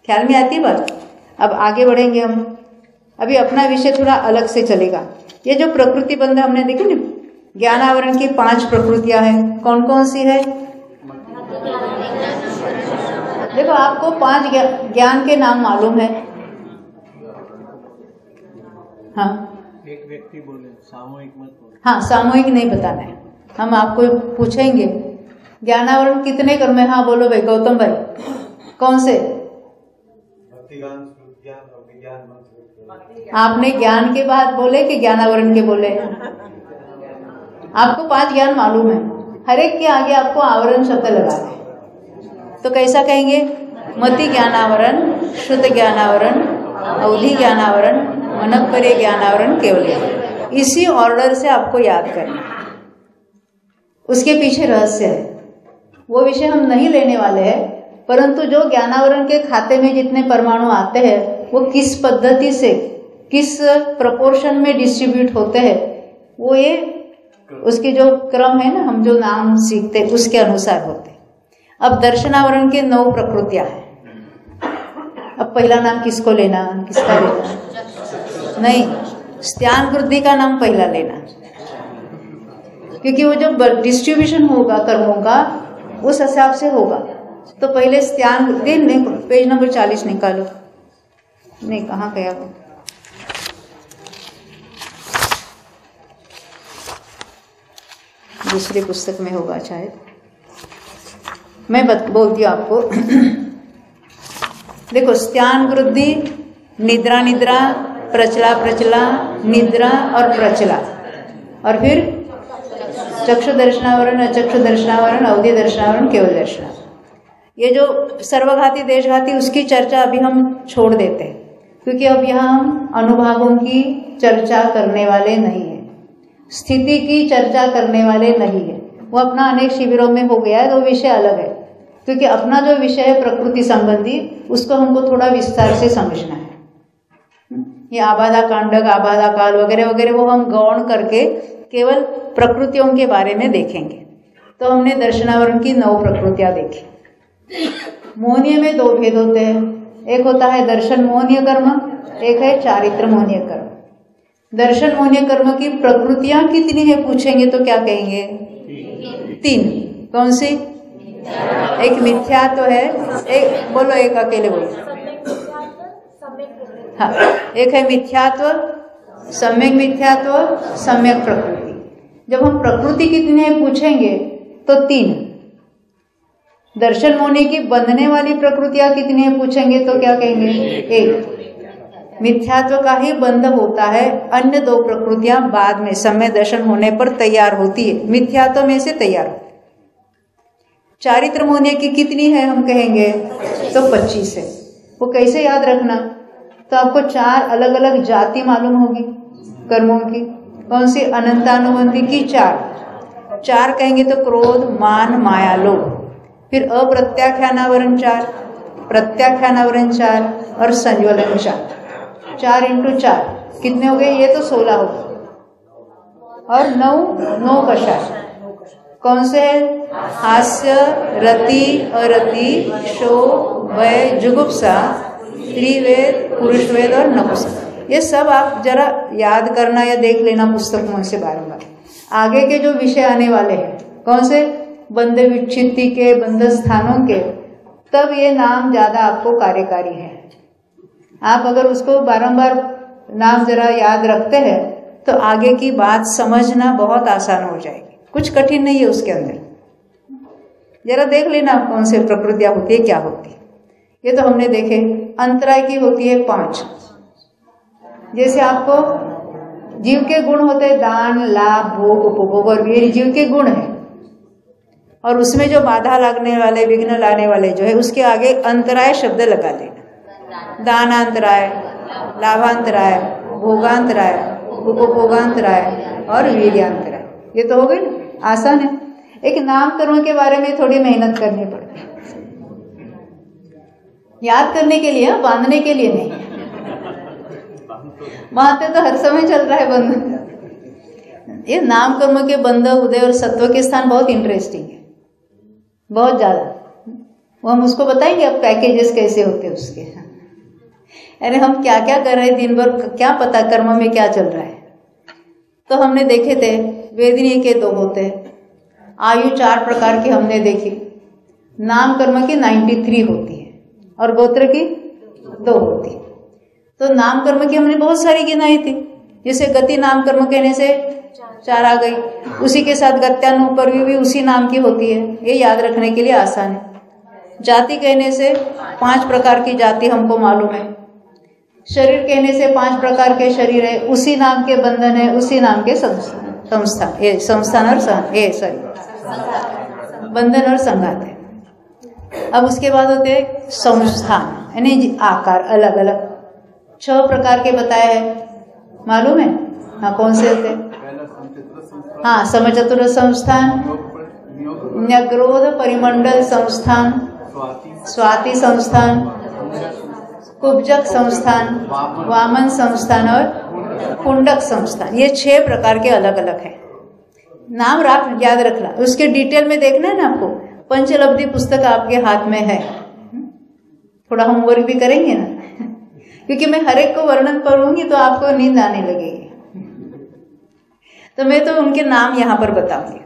ख्याल में आती बात? अब आगे बढ़ेंगे हम। अभी अपना विषय थोड़ा अलग से चलेगा। ये जो प्रकृति बंध हमने देखी ना, ज्ञानावरण की 5 प्रकृतियां हैं, कौन कौन सी है? देखो आपको 5 ज्ञान के नाम मालूम है। हाँ, एक व्यक्ति बोले, सामूहिक मत बोले। हाँ, सामूहिक नहीं बताना है। हम आपको पूछेंगे ज्ञानावरण कितने कर्म है? हाँ बोलो भाई, गौतम भाई, कौन से? आपने ज्ञान के बाद बोले कि ज्ञानावरण के बोले? आपको 5 ज्ञान मालूम है, हर एक के आगे आपको आवरण शब्द लगा है, तो कैसा कहेंगे? मति ज्ञानावरण, शुद्ध ज्ञानावरण, अवधि ज्ञानावरण, मनपरे ज्ञानावरण, केवल। इसी ऑर्डर से आपको याद करना है। उसके पीछे रहस्य है, वो विषय हम नहीं लेने वाले हैं, परंतु जो ज्ञानावरण के खाते में जितने परमाणु आते हैं वो किस पद्धति से, किस प्रपोर्शन में डिस्ट्रीब्यूट होते हैं, वो ये उसके जो क्रम है ना, हम जो नाम सीखते हैं उसके अनुसार होते हैं। अब दर्शनावरण के 9 प्रकृतियां हैं। अब पहला नाम किसको लेना, किसका लेना? नहीं, स्त्यान वृद्धि का नाम पहला लेना, क्योंकि वो जो डिस्ट्रीब्यूशन होगा कर्मों का उस हिसाब से होगा। तो पहले स्त्यान वृद्धि, पेज नंबर 40 निकालो। नहीं, कहाँ गया वो? दूसरी पुस्तक में होगा शायद, मैं बोलती हूँ आपको। देखो, स्त्यान वृद्धि, निद्रा निद्रा, प्रचला प्रचला, निद्रा और प्रचला, और फिर चक्षु दर्शनावरण, अचक्षु दर्शनावरण, अवधि दर्शनावरण, केवल दर्शनावरण। ये जो सर्वघाती देशघाती उसकी चर्चा अभी हम छोड़ देते हैं, क्योंकि अब यहाँ हम अनुभागों की चर्चा करने वाले नहीं है, स्थिति की चर्चा करने वाले नहीं है। वो अपना अनेक शिविरों में हो गया है तो विषय अलग है, क्योंकि अपना जो विषय है प्रकृति संबंधी उसको हमको थोड़ा विस्तार से समझना है। ये आबादा कांडक, आबादा काल वगैरह वगैरह वो हम गौण करके केवल प्रकृतियों के बारे में देखेंगे। तो हमने दर्शनावरण की 9 प्रकृतियां देखी। मोहनीय में 2 भेद होते हैं, एक होता है दर्शन मोहनीय कर्म, एक है चारित्र मोहनीय कर्म। दर्शन मोहनीय कर्म की प्रकृतियां कितनी है पूछेंगे तो क्या कहेंगे? 3। कौन सी? एक मिथ्यात्व है, एक बोलो, एक अकेले बोलो। हाँ, एक है मिथ्यात्व, सम्यक मिथ्यात्व, सम्यक प्रकृति। जब हम प्रकृति कितनी है पूछेंगे तो 3। दर्शन मोहनी की बंधने वाली प्रकृतियां कितनी है पूछेंगे तो क्या कहेंगे? 1। मिथ्यात्व का ही बंध होता है, अन्य 2 प्रकृतियां बाद में समय दर्शन होने पर तैयार होती है, मिथ्यात्व में से तैयार होती है। चारित्र होने की कितनी है हम कहेंगे तो 25 है। वो कैसे याद रखना, तो आपको 4 अलग अलग जाति मालूम होगी कर्मों की। कौन सी? अनंतानुबंधी की 4 कहेंगे तो क्रोध, मान, माया, लोभ। फिर अप्रत्याख्यानावरण 4, प्रत्याख्यानावरण 4 और संज्वलन 4। 4 × 4 कितने हो गए? ये तो 16 हो गए। और 9 कषाय कौन से है? हास्य, रति, अरति, शोक, भय, जुगुप्सा, स्त्रीवेद, पुरुषवेद और नपुंसक। ये सब आप जरा याद करना या देख लेना पुस्तकों से बारंबार। आगे के जो विषय आने वाले हैं, कौन से? बंध विच्छित्ति के, बंध स्थानों के, तब ये नाम ज्यादा आपको कार्यकारी है। आप अगर उसको बारंबार नाम जरा याद रखते हैं तो आगे की बात समझना बहुत आसान हो जाएगी। कुछ कठिन नहीं है उसके अंदर। जरा देख लेना कौन से प्रकृतियां होती है, क्या होती है। ये तो हमने देखे। अंतराय की होती है 5। जैसे आपको जीव के गुण होते हैं दान, लाभ, भोग, उपभोग, और ये जीव के गुण है। और उसमें जो बाधा लगने वाले, विघ्न लाने वाले जो है, उसके आगे अंतराय शब्द लगा देना। दानांतराय, लाभांतराय, भोगांतराय, उपभोगांतराय और वीर्यांतराय। ये तो हो गई ना, आसान है। एक नामकरण के बारे में थोड़ी मेहनत करनी पड़ती है, याद करने के लिए, बांधने के लिए नहीं। बांधते तो हर समय चल रहा है बंध। ये नाम कर्म के बंध, उदय और सत्व के स्थान बहुत इंटरेस्टिंग है, बहुत ज्यादा। वो हम उसको बताएंगे अब पैकेजेस कैसे होते हैं उसके। अरे हम क्या क्या कर रहे हैं दिन भर, क्या पता कर्म में क्या चल रहा है। तो हमने देखे थे वेदनीय के 2 होते हैं, आयु 4 प्रकार की हमने देखी, नाम कर्म की 93 होती है और गोत्र की 2 होती है। तो नाम कर्म की हमने बहुत सारी गिनाई थी। जैसे गति नाम कर्म कहने से 4 आ गई, उसी के साथ गत्यानुपर्वी भी उसी नाम की होती है, ये याद रखने के लिए आसान है। जाति कहने से 5 प्रकार की जाति हमको मालूम है। शरीर कहने से 5 प्रकार के शरीर है, उसी नाम के बंधन है, उसी नाम के संस्थान और बंधन और संघात है। अब उसके बाद होते हैं संस्थान, यानी आकार अलग अलग 6 प्रकार के बताए हैं, मालूम है? हाँ, कौन से होते हैं? हाँ, समचतुर संस्थान, न्यग्रोध परिमंडल संस्थान, स्वाति संस्थान, कुब्जक संस्थान, वामन संस्थान और कुंडक संस्थान। ये 6 प्रकार के अलग अलग है। नाम याद रखना, उसके डिटेल में देखना है ना आपको। पंचलब्धि पुस्तक आपके हाथ में है, थोड़ा होमवर्क भी करेंगे ना, क्योंकि मैं हर एक को वर्णन पढ़ूंगी तो आपको नींद आने लगेगी। तो मैं तो उनके नाम यहाँ पर बताऊंगी।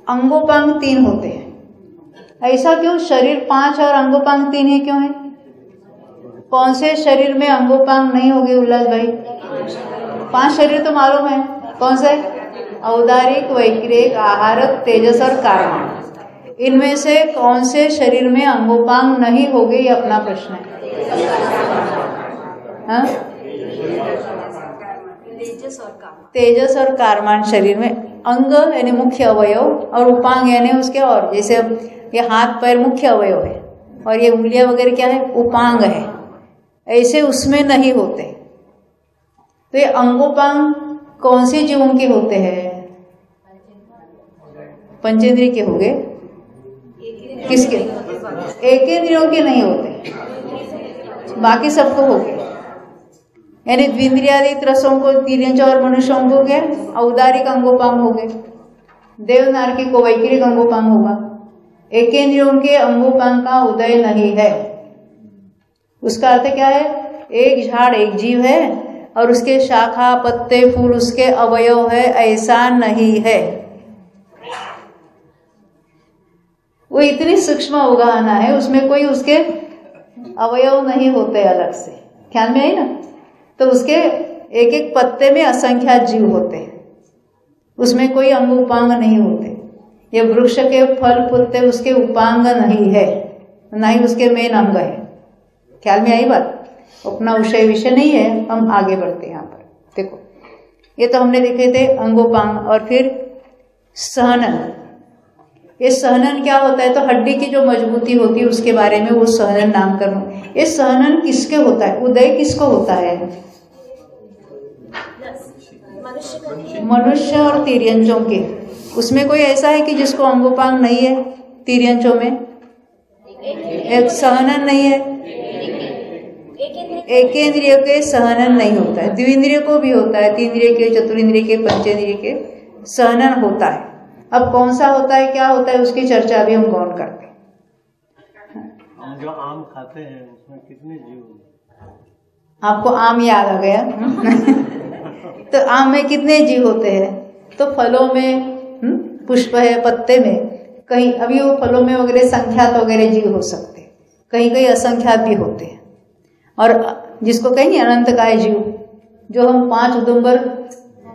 अंगोपांग 3 होते हैं। ऐसा क्यों? शरीर 5 और अंगोपांग 3 है, क्यों है? कौन से शरीर में अंगोपांग नहीं होगी उल्लास भाई? 5 शरीर तो मालूम है, कौन से? औदारिक, वैक्रिक, आहारक, तेजस और कारमान। इनमें से कौन से शरीर में अंगोपांग नहीं होगी, ये अपना प्रश्न है। हाँ? तेजस और कारमान शरीर में। अंग यानी मुख्य अवयव और उपांग यानी उसके, और जैसे ये हाथ पैर मुख्य अवयव है और ये उंगलियां वगैरह क्या है? उपांग है। ऐसे उसमें नहीं होते। तो ये अंगोपांग कौन से जीवों के होते हैं? पंचेंद्रिय के हो गए। किसके? एकेंद्रियों के नहीं होते, बाकी सबको हो गए। यानी द्विंद्रियादि रसों को, तिर्यंच और मनुष्यों को गया औदारिक अंगोपांग हो गए। देवनारकी को वैक्रिक अंगोपांग होगा। एकेंद्रियों के अंगोपांग का उदय नहीं है। उसका अर्थ क्या है? एक झाड़ एक जीव है और उसके शाखा पत्ते फूल उसके अवयव है, ऐसा नहीं है। वो इतनी सूक्ष्म उगाहना है, उसमें कोई उसके अवयव नहीं होते अलग से। ख्याल में आई ना? तो उसके एक एक पत्ते में असंख्यात जीव होते हैं, उसमें कोई अंग उपांग नहीं होते। ये वृक्ष के फल पुत्ते उसके उपांग नहीं है, ना ही उसके मेन अंग है। ख्याल में आई बात? अपना विषय नहीं है, हम आगे बढ़ते हैं। यहाँ पर देखो, ये तो हमने देखे थे अंगोपांग। और फिर सहनन, ये सहनन क्या होता है? तो हड्डी की जो मजबूती होती है उसके बारे में वो सहनन नामकरण। ये सहनन किसके होता है? उदय किसको होता है? मनुष्य और तिर्यंचों के। उसमें कोई ऐसा है कि जिसको अंगोपांग नहीं है? तिर्यंचों में एक सहनन नहीं है। एकेंद्रिय के सहनन नहीं होता है, द्विंद्रिय को भी होता है, तीन्द्रिय के, चतुरिंद्रिय के, पंचेंद्रिय के सहनन होता है। अब कौन सा होता है, क्या होता है, उसकी चर्चा भी हम कौन करते हैं। हम जो आम खाते हैं उसमें कितने जीव होते हैं? आपको आम याद आ गया? तो आम में कितने जीव होते हैं? तो फलों में पुष्प है, पत्ते में कहीं, अभी वो फलों में वगैरह संख्यात वगैरह जीव हो सकते हैं, कहीं कहीं असंख्यात भी होते हैं। और जिसको कहेंगे अनंतकाय जीव, जो हम 5 उदुम्बर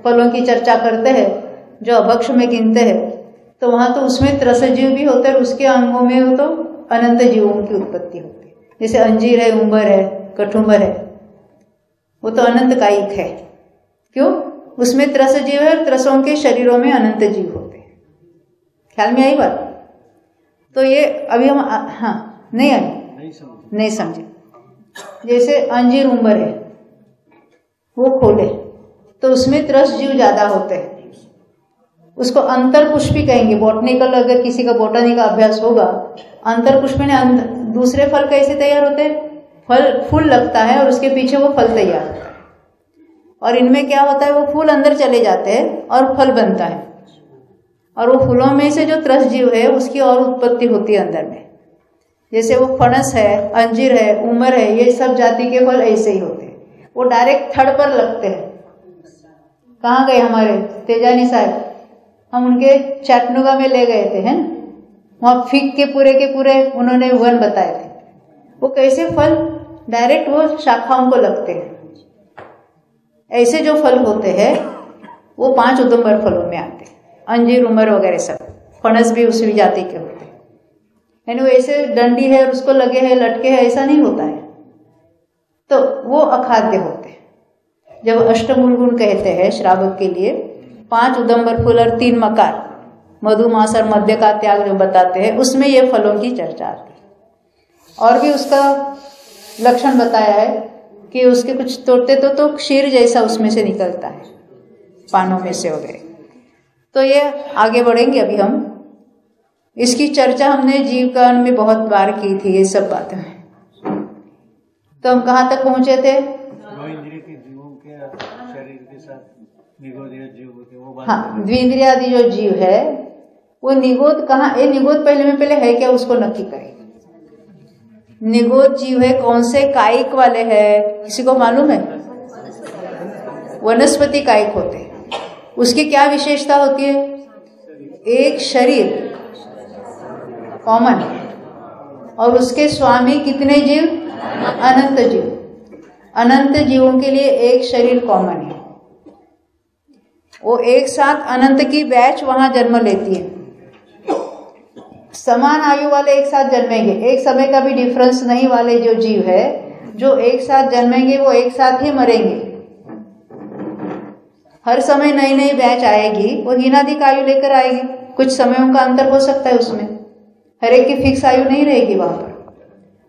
फलों की चर्चा करते हैं, जो अभक्ष में गिनते हैं, तो वहां तो उसमें 63 जीव भी होते हैं और उसके अंगों में वो तो अनंत जीवों की उत्पत्ति होती है। जैसे अंजीर है, उम्बर है, कठुम्बर है, वो तो अनंत कायिक है। क्यों? उसमें 63 जीव है और 63 के शरीरों में अनंत जीव होते हैं। ख्याल में आई बात? तो ये अभी हम नहीं आई, नहीं समझे। जैसे अंजीर उम्बर है, वो खोले तो उसमें 63 जीव ज्यादा होते हैं। उसको अंतर पुष्पी कहेंगे। बॉटनिकल, अगर किसी का बॉटनी का अभ्यास होगा, अंतर पुष्पी ने दूसरे फल कैसे तैयार होते हैं? फूल लगता है और उसके पीछे वो फल तैयार होता है। और इनमें क्या होता है, वो फूल अंदर चले जाते हैं और फल बनता है। और वो फूलों में से जो 63 जीव है उसकी और उत्पत्ति होती है अंदर में। जैसे वो फणस है, अंजीर है, उमर है, ये सब जाति के फल ऐसे ही होते हैं। वो डायरेक्ट थड़ पर लगते हैं। कहाँ गए हमारे तेजानी साहब? हम उनके चैटनुगा में ले गए थे, हैं? वहाँ फिग के पूरे उन्होंने वन बताए थे। वो कैसे फल डायरेक्ट वो शाखाओं को लगते हैं। ऐसे जो फल होते हैं वो 5 उदुम्बर फलों में आते हैं। अंजीर, उमर वगैरह सब, फणस भी उसी जाति के होते हैं। यानी वो ऐसे डंडी है और उसको लगे है, लटके है, ऐसा नहीं होता है। तो वो अखाद्य होते हैं। जब अष्टमूल गुण कहते हैं श्रावक के लिए, 5 उदुम्बर फूल और 3 मकार, मधुमास और मध्य का त्याग जो बताते हैं, उसमें ये फलों की चर्चा आती है। और भी उसका लक्षण बताया है कि उसके कुछ तोड़ते तो क्षीर जैसा उसमें से निकलता है, पानों में से वगैरह। तो ये आगे बढ़ेंगे। अभी हम इसकी चर्चा हमने जीवकान में बहुत बार की थी, ये सब बातें। तो हम कहाँ तक पहुंचे थे? द्विंद्रिय के जीवों के शरीर के साथ निगोदीय जीव होते हैं, वो बात। हाँ, द्विंद्रिय आदि जो जीव है वो निगोद कहाँ? ये निगोद पहले है क्या, उसको नक्की करें। निगोद जीव है कौन से कायिक वाले है, किसी को मालूम है? वनस्पति कायिक होते हैं। उसकी क्या विशेषता होती है? एक शरीर कॉमन, और उसके स्वामी कितने जीव? अनंत जीव। अनंत जीवों के लिए एक शरीर कॉमन है। वो एक साथ अनंत की बैच वहां जन्म लेती है। समान आयु वाले एक साथ जन्मेंगे, एक समय का भी डिफरेंस नहीं वाले जो जीव है, जो एक साथ जन्मेंगे वो एक साथ ही मरेंगे। हर समय नई नई बैच आएगी, वो हीनाधिक आयु लेकर आएगी। कुछ समयों का अंतर हो सकता है उसमें, हर एक की फिक्स आयु नहीं रहेगी वहां पर।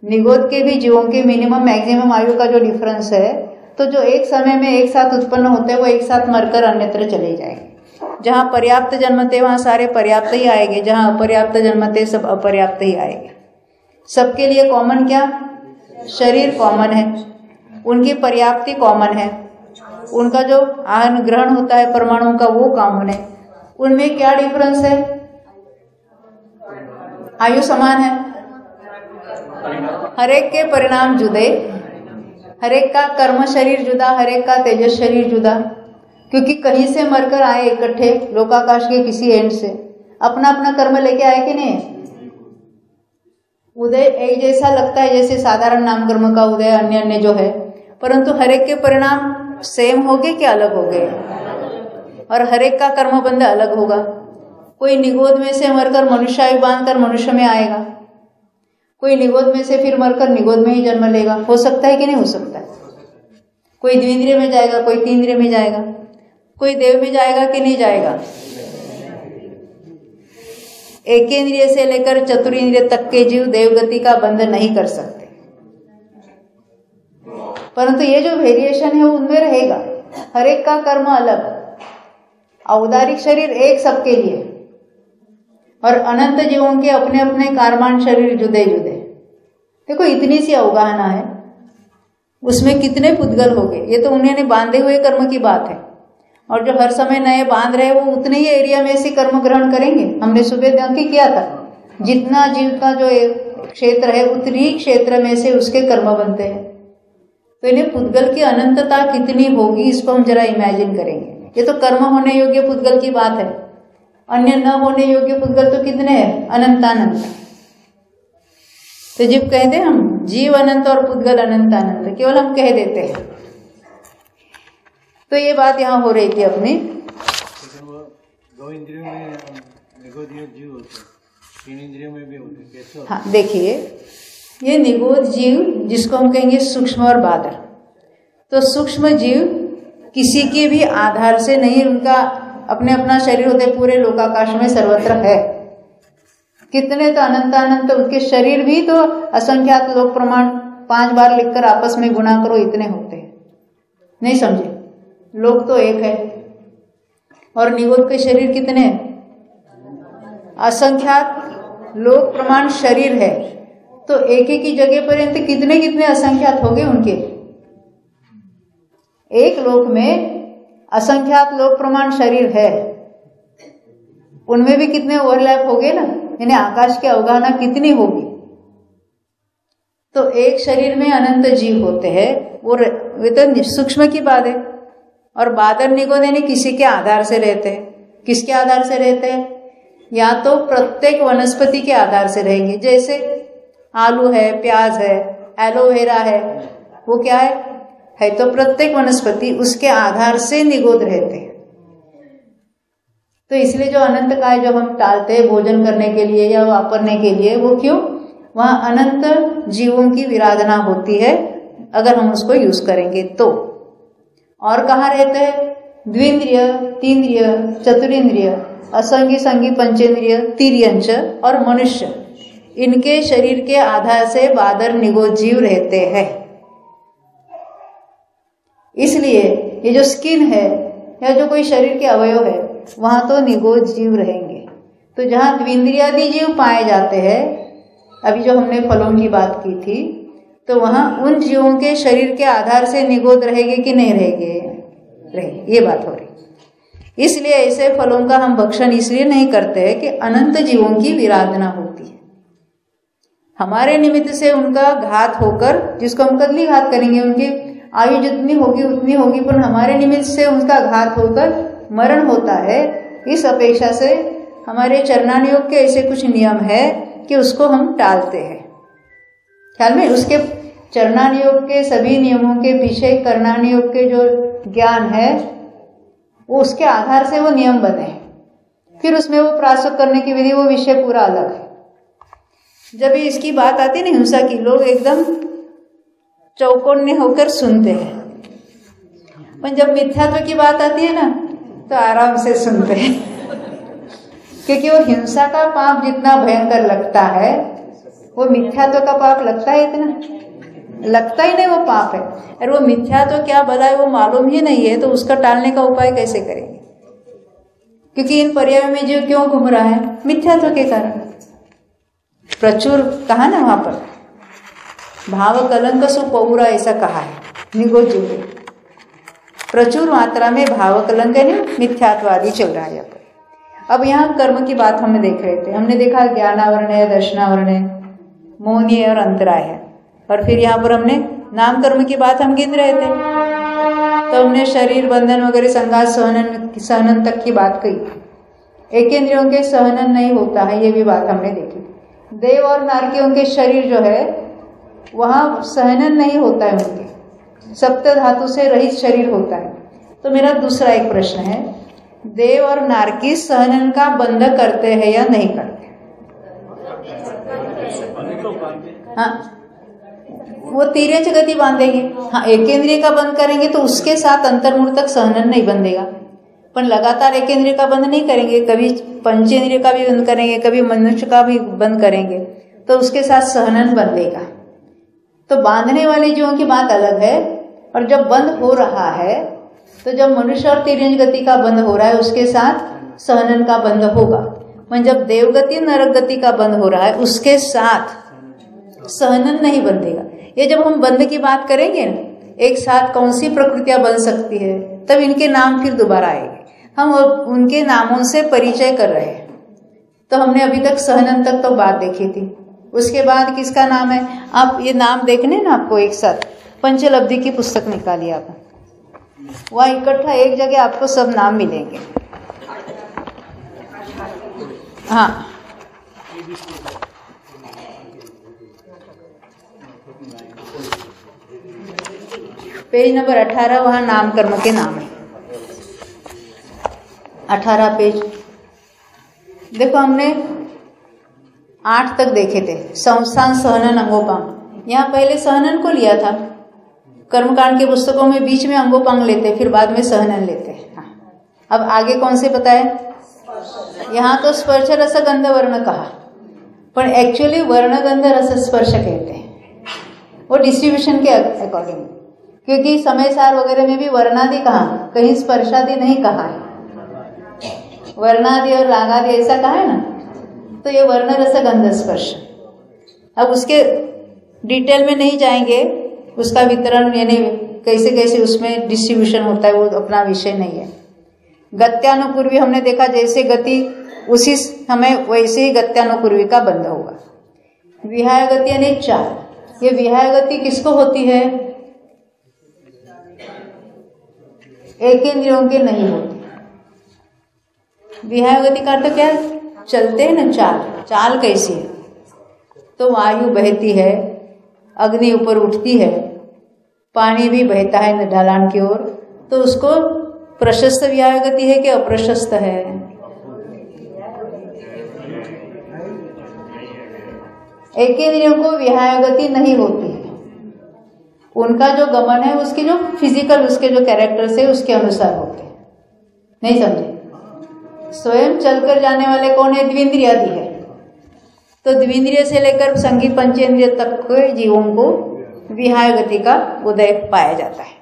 निगोद के भी जीवों के मिनिमम मैक्सिमम आयु का जो डिफरेंस है, तो जो एक समय में एक साथ उत्पन्न होते हैं वो एक साथ मरकर अन्यत्र चले जाएंगे। जहाँ पर्याप्त जन्मते वहाँ सारे पर्याप्त ही आएंगे, जहाँ अपर्याप्त जन्मते सब अपर्याप्त ही आएंगे। सबके लिए कॉमन क्या? शरीर कॉमन है, उनकी पर्याप्ति कॉमन है, उनका जो आहार ग्रहण होता है परमाणुओं का वो कॉमन है। उनमें क्या डिफरेंस है? आयु समान है, हर एक के परिणाम जुदे, हर एक का कर्म शरीर जुदा, हर एक का तेजस शरीर जुदा, क्योंकि कहीं से मरकर आए इकट्ठे लोकाकाश के किसी एंड से, अपना अपना कर्म लेके आए कि नहीं? उदय एक जैसा लगता है, जैसे साधारण नाम कर्म का उदय अन्य अन्य जो है, परंतु हर एक के परिणाम सेम हो गए कि अलग हो गए? और हर एक का कर्म बंध अलग होगा। कोई निगोद में से मरकर मनुष्य बांधकर मनुष्य में आएगा, कोई निगोद में से फिर मरकर निगोद में ही जन्म लेगा। हो सकता है कि नहीं हो सकता है? कोई द्विंद्रिय में जाएगा, कोई तीन्द्रिय में जाएगा, कोई देव में जाएगा कि नहीं जाएगा? एकेंद्रिय से लेकर चतुरेंद्रिय तक के जीव देवगति का बंध नहीं कर सकते, परंतु ये जो वेरिएशन है वो उनमें रहेगा। हर एक का कर्म अलग, औदारिक शरीर एक सबके लिए, और अनंत जीवों के अपने अपने कार्मान शरीर जुदे जुदे। देखो इतनी सी अवगाहना है, उसमें कितने पुद्गल हो गए। ये तो उन्होंने बांधे हुए कर्म की बात है, और जो हर समय नए बांध रहे वो उतने ही एरिया में से कर्म ग्रहण करेंगे। हमने सुबह ध्यान किया था, जितना जीव का जो क्षेत्र है उतनी ही क्षेत्र में से उसके कर्म बनते हैं। तो इन्हें पुद्गल की अनंतता कितनी होगी इसको हम जरा इमेजिन करेंगे। ये तो कर्म होने योग्य पुद्गल की बात है, अन्य न होने योग्य पुद्गल तो कितने हैं? अनंतानंत। तो जब कहते हैं हम जीव अनंत और पुद्गल अनंतानंत, केवल हम कह देते हैं। तो ये बात यहाँ हो रही थी अपनी। दो इंद्रियों में निगोदीय जीव होते हैं, 3 इंद्रियों में भी होते हैं, कैसे? हाँ देखिए, ये निगोद जीव जिसको हम कहेंगे सूक्ष्म और बादर, तो सूक्ष्म जीव किसी के भी आधार से नहीं, उनका अपने अपना शरीर होते पूरे लोकाकाश में सर्वत्र है। कितने तो अनंतानंत, उसके शरीर भी तो असंख्यात लोक प्रमाण 5 बार लिखकर आपस में गुणा करो इतने होते हैं। नहीं समझे? लोक तो एक है और निगोद के शरीर कितने? असंख्यात लोक प्रमाण शरीर है। तो एक एक की जगह पर्यंत कितने कितने असंख्यात हो गए उनके। एक लोक में असंख्यात लोक प्रमाण शरीर है, उनमें भी कितने ओवरलैप हो गए ना, यानी आकाश की अवगाहना कितनी होगी। तो एक शरीर में अनंत जीव होते हैं, वो तो सूक्ष्म की बात है। और बादर निगोद यानी किसी के आधार से रहते हैं। किसके आधार से रहते हैं? या तो प्रत्येक वनस्पति के आधार से रहेंगे, जैसे आलू है, प्याज है, एलोवेरा है, वो क्या है तो प्रत्येक वनस्पति उसके आधार से निगोद रहते हैं। तो इसलिए जो अनंत काय जब हम टालते हैं भोजन करने के लिए या वापरने के लिए, वो क्यों? वहां अनंत जीवों की विराधना होती है अगर हम उसको यूज करेंगे तो। और कहाँ रहते हैं? द्विंद्रिय, तीन्द्रिय, चतुरेंद्रिय, असंगी संगी पंचेंद्रिय, तिर्यंच और मनुष्य, इनके शरीर के आधार से बादर निगोद जीव रहते हैं। इसलिए ये जो स्किन है या जो कोई शरीर के अवयव है वहां तो निगोद जीव रहेंगे। तो जहां द्विंद्रियादि जीव पाए जाते हैं, अभी जो हमने फलों की बात की थी, तो वहां उन जीवों के शरीर के आधार से निगोद रहेंगे कि नहीं रहेंगे? रहेंगे, ये बात हो रही। इसलिए ऐसे फलों का हम भक्षण इसलिए नहीं करते हैं कि अनंत जीवों की विराधना होती है। हमारे निमित्त से उनका घात होकर, जिसको हम कदली घात करेंगे, उनकी आयु जितनी होगी उतनी होगी, पर हमारे निमित्त से उनका घात होकर मरण होता है। इस अपेक्षा से हमारे चरणानुयोग के ऐसे कुछ नियम है कि उसको हम टालते हैं। ख्याल में, उसके चरणानुयोग के सभी नियमों के पीछे कर्णानुयोग के जो ज्ञान है वो उसके आधार से वो नियम बने हैं। फिर उसमें वो प्रासुक करने की विधि, वो विषय पूरा अलग है। जब इसकी बात आती है ना हिंसा की, लोग एकदम चौकन्ने होकर सुनते हैं, पर जब मिथ्यात्व की बात आती है ना तो आराम से सुनते हैं क्योंकि वो हिंसा का पाप जितना भयंकर लगता है वो मिथ्यात्व का पाप लगता है इतना लगता ही नहीं, वो पाप है। और वो मिथ्यात्व क्या भला है वो मालूम ही नहीं है, तो उसका टालने का उपाय कैसे करेंगे? क्योंकि इन पर्यायों में जो क्यों घूम रहा है? मिथ्यात्व के कारण। प्रचुर कहा ना वहां पर, भाव कलंक सुपौरा ऐसा कहा है निगोद जीव में। प्रचुर मात्रा में भाव कलंक है, मिथ्यात्वादी चल रहा है यहाँ पर। अब यहाँ कर्म की बात हम देख रहे थे, हमने देखा ज्ञानावरण है, दर्शनावरण है, मौनी है और अंतराय है। और फिर यहाँ पर हमने नाम कर्म की बात हम गिन रहे थे, तो हमने शरीर बंधन वगैरह संघात सहनन तक की बात कही। एक इंद्रियों के सहनन नहीं होता है, ये भी बात हमने देखी। देव और नारकियों के शरीर जो है वहाँ सहनन नहीं होता है, उनके सप्त धातु से रहित शरीर होता है। तो मेरा दूसरा एक प्रश्न है, देव और नारकी सहनन का बंध करते हैं या नहीं करते? हाँ, वो तिर्यंच गति बांधेंगे। हाँ, एक इंद्रिय का बंद करेंगे तो उसके साथ अंतर्मूल तक सहनन नहीं बंधेगा। पर लगातार एक इंद्रिय का बंद नहीं करेंगे, कभी पंचेंद्रिय का भी बंद करेंगे, कभी मनुष्य का भी बंद करेंगे, तो उसके साथ सहनन बंधेगा। तो बांधने वाले जीवों की बात अलग है, और जब बंद हो रहा है तो जब मनुष्य और तिर्यंज गति का बंद हो रहा है उसके साथ सहनन का बंद होगा। मतलब जब देवगति नरक गति का बंद हो रहा है उसके साथ सहनन नहीं बंधेगा। ये जब हम बंद की बात करेंगे ना, एक साथ कौन सी प्रकृतियां बन सकती है, तब इनके नाम फिर दोबारा आएंगे। हम उनके नामों से परिचय कर रहे हैं। तो हमने अभी तक सहनन तक तो बात देखी थी, उसके बाद किसका नाम है, आप ये नाम देखने ना आपको एक साथ पंचलब्धि की पुस्तक निकालिए आप, वहाँ इकट्ठा एक जगह आपको सब नाम मिलेंगे। हाँ, पेज नंबर 18, वहाँ नाम कर्म के नाम है। 18 पेज देखो, हमने 8 तक देखे थे, संस्थान सहनन अंगोपांग। यहाँ पहले सहनन को लिया था, कर्मकांड के पुस्तकों में बीच में अंगोपांग लेते, फिर बाद में सहनन लेते। हाँ, अब आगे कौन से बताए, यहाँ तो स्पर्श रस गंध वर्ण कहा, पर एक्चुअली वर्ण गंध रस स्पर्श कहते हैं, वो डिस्ट्रीब्यूशन के अकॉर्डिंग, क्योंकि समय सार वगैरह में भी वर्णादि कहा, कहीं स्पर्शादि नहीं कहा है, वर्णादि और रागादि ऐसा कहा है ना। तो ये वर्ण रस गंध स्पर्श, अब उसके डिटेल में नहीं जाएंगे, उसका वितरण यानी कैसे कैसे उसमें डिस्ट्रीब्यूशन होता है वो अपना विषय नहीं है। गत्यानुपूर्वी हमने देखा, जैसे गति उसी समय वैसे ही गत्यानुपूर्वी का बंध होगा। विहाय गति यानी 4, ये विहाय गति किसको होती है, एक इंद्रियों के नहीं होती। विहाय गति का अर्थ क्या है, चलते हैं ना चाल, चाल कैसी है, तो वायु बहती है, अग्नि ऊपर उठती है, पानी भी बहता है ढलान की ओर, तो उसको प्रशस्त विहाय गति है कि अप्रशस्त है, एक इंद्रियों को विहाय गति नहीं होती है। उनका जो गमन है उसकी जो फिजिकल उसके जो कैरेक्टर्स है उसके अनुसार होते हैं। नहीं समझे, स्वयं चलकर जाने वाले कौन है, द्विंद्रियादि है। तो द्विंद्रिय से लेकर संगीत पंचेंद्रिय तक के जीवों को विहाय गति का उदय पाया जाता है।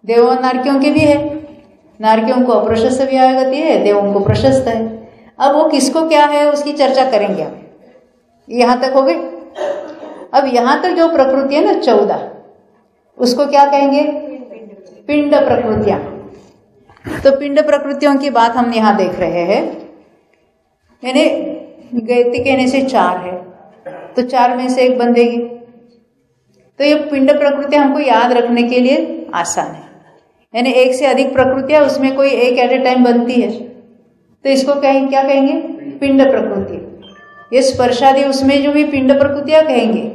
देवों नारकियों के भी है, नारकियों को अप्रशस्त विहाय गति है, देवों को प्रशस्त है। अब वो किसको क्या है उसकी चर्चा करेंगे हम। यहाँ तक हो गई। अब यहाँ तक जो प्रकृति है ना 14, उसको क्या कहेंगे, पिंड प्रकृतियां। तो पिंड प्रकृतियों की बात हम यहाँ देख रहे हैं, यानी गति कहने से 4 है, तो 4 में से एक बंधेगी। तो ये पिंड प्रकृति हमको याद रखने के लिए आसान है, यानी एक से अधिक प्रकृतियां उसमें कोई एक एट ए टाइम बनती है, तो इसको कहेंगे क्या कहेंगे, पिंड प्रकृति। ये स्पर्शादि उसमें जो भी पिंड प्रकृतियां कहेंगे,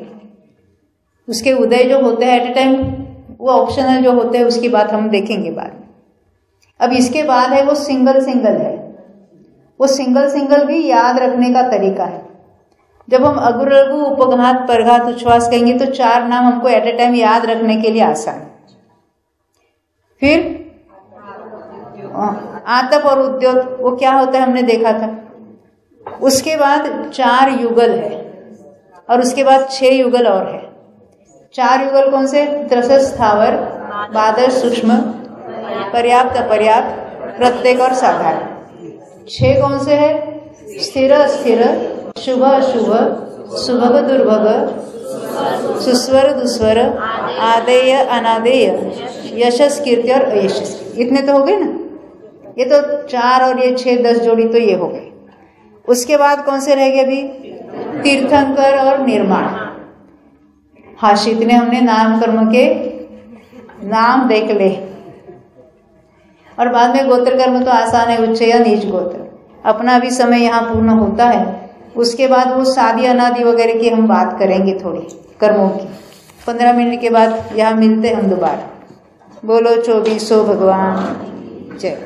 उसके उदय जो होते हैं एट ए टाइम, वो ऑप्शनल जो होते हैं उसकी बात हम देखेंगे बाद में। अब इसके बाद है वो सिंगल सिंगल है, वो सिंगल सिंगल भी याद रखने का तरीका है। जब हम अगुर लघु उपघात परघात उच्छ्वास कहेंगे तो 4 नाम हमको एट ए टाइम याद रखने के लिए आसान। फिर आतप और उद्योग, वो क्या होता है हमने देखा था। उसके बाद 4 युगल है, और उसके बाद 6 युगल और है। 4 युगल कौन से, त्रसस स्थावर, बादर सूक्ष्म, पर्याप्त अपर्याप्त, प्रत्येक और साधारण। 6 कौन से है, स्थिर अस्थिर, शुभ अशुभ, सुभग दुर्भग, सुस्वर दुस्वर, आदेय अनादेय, यशस कीर्ति और अयशस। इतने तो हो गए ना, ये तो 4 और ये 6 10 जोड़ी तो ये हो गए। उसके बाद कौन से रह गए अभी, तीर्थंकर और निर्माण। हाँ, इतने हमने नाम कर्म के नाम देख ले, और बाद में गोत्र कर्म तो आसान है, उच्च या नीच गोत्र। अपना भी समय यहाँ पूर्ण होता है, उसके बाद वो शादी अनादि वगैरह की हम बात करेंगे थोड़ी कर्मों की। 15 मिनट के बाद यहाँ मिलते हम दोबारा। बोलो 2400 भगवान जय।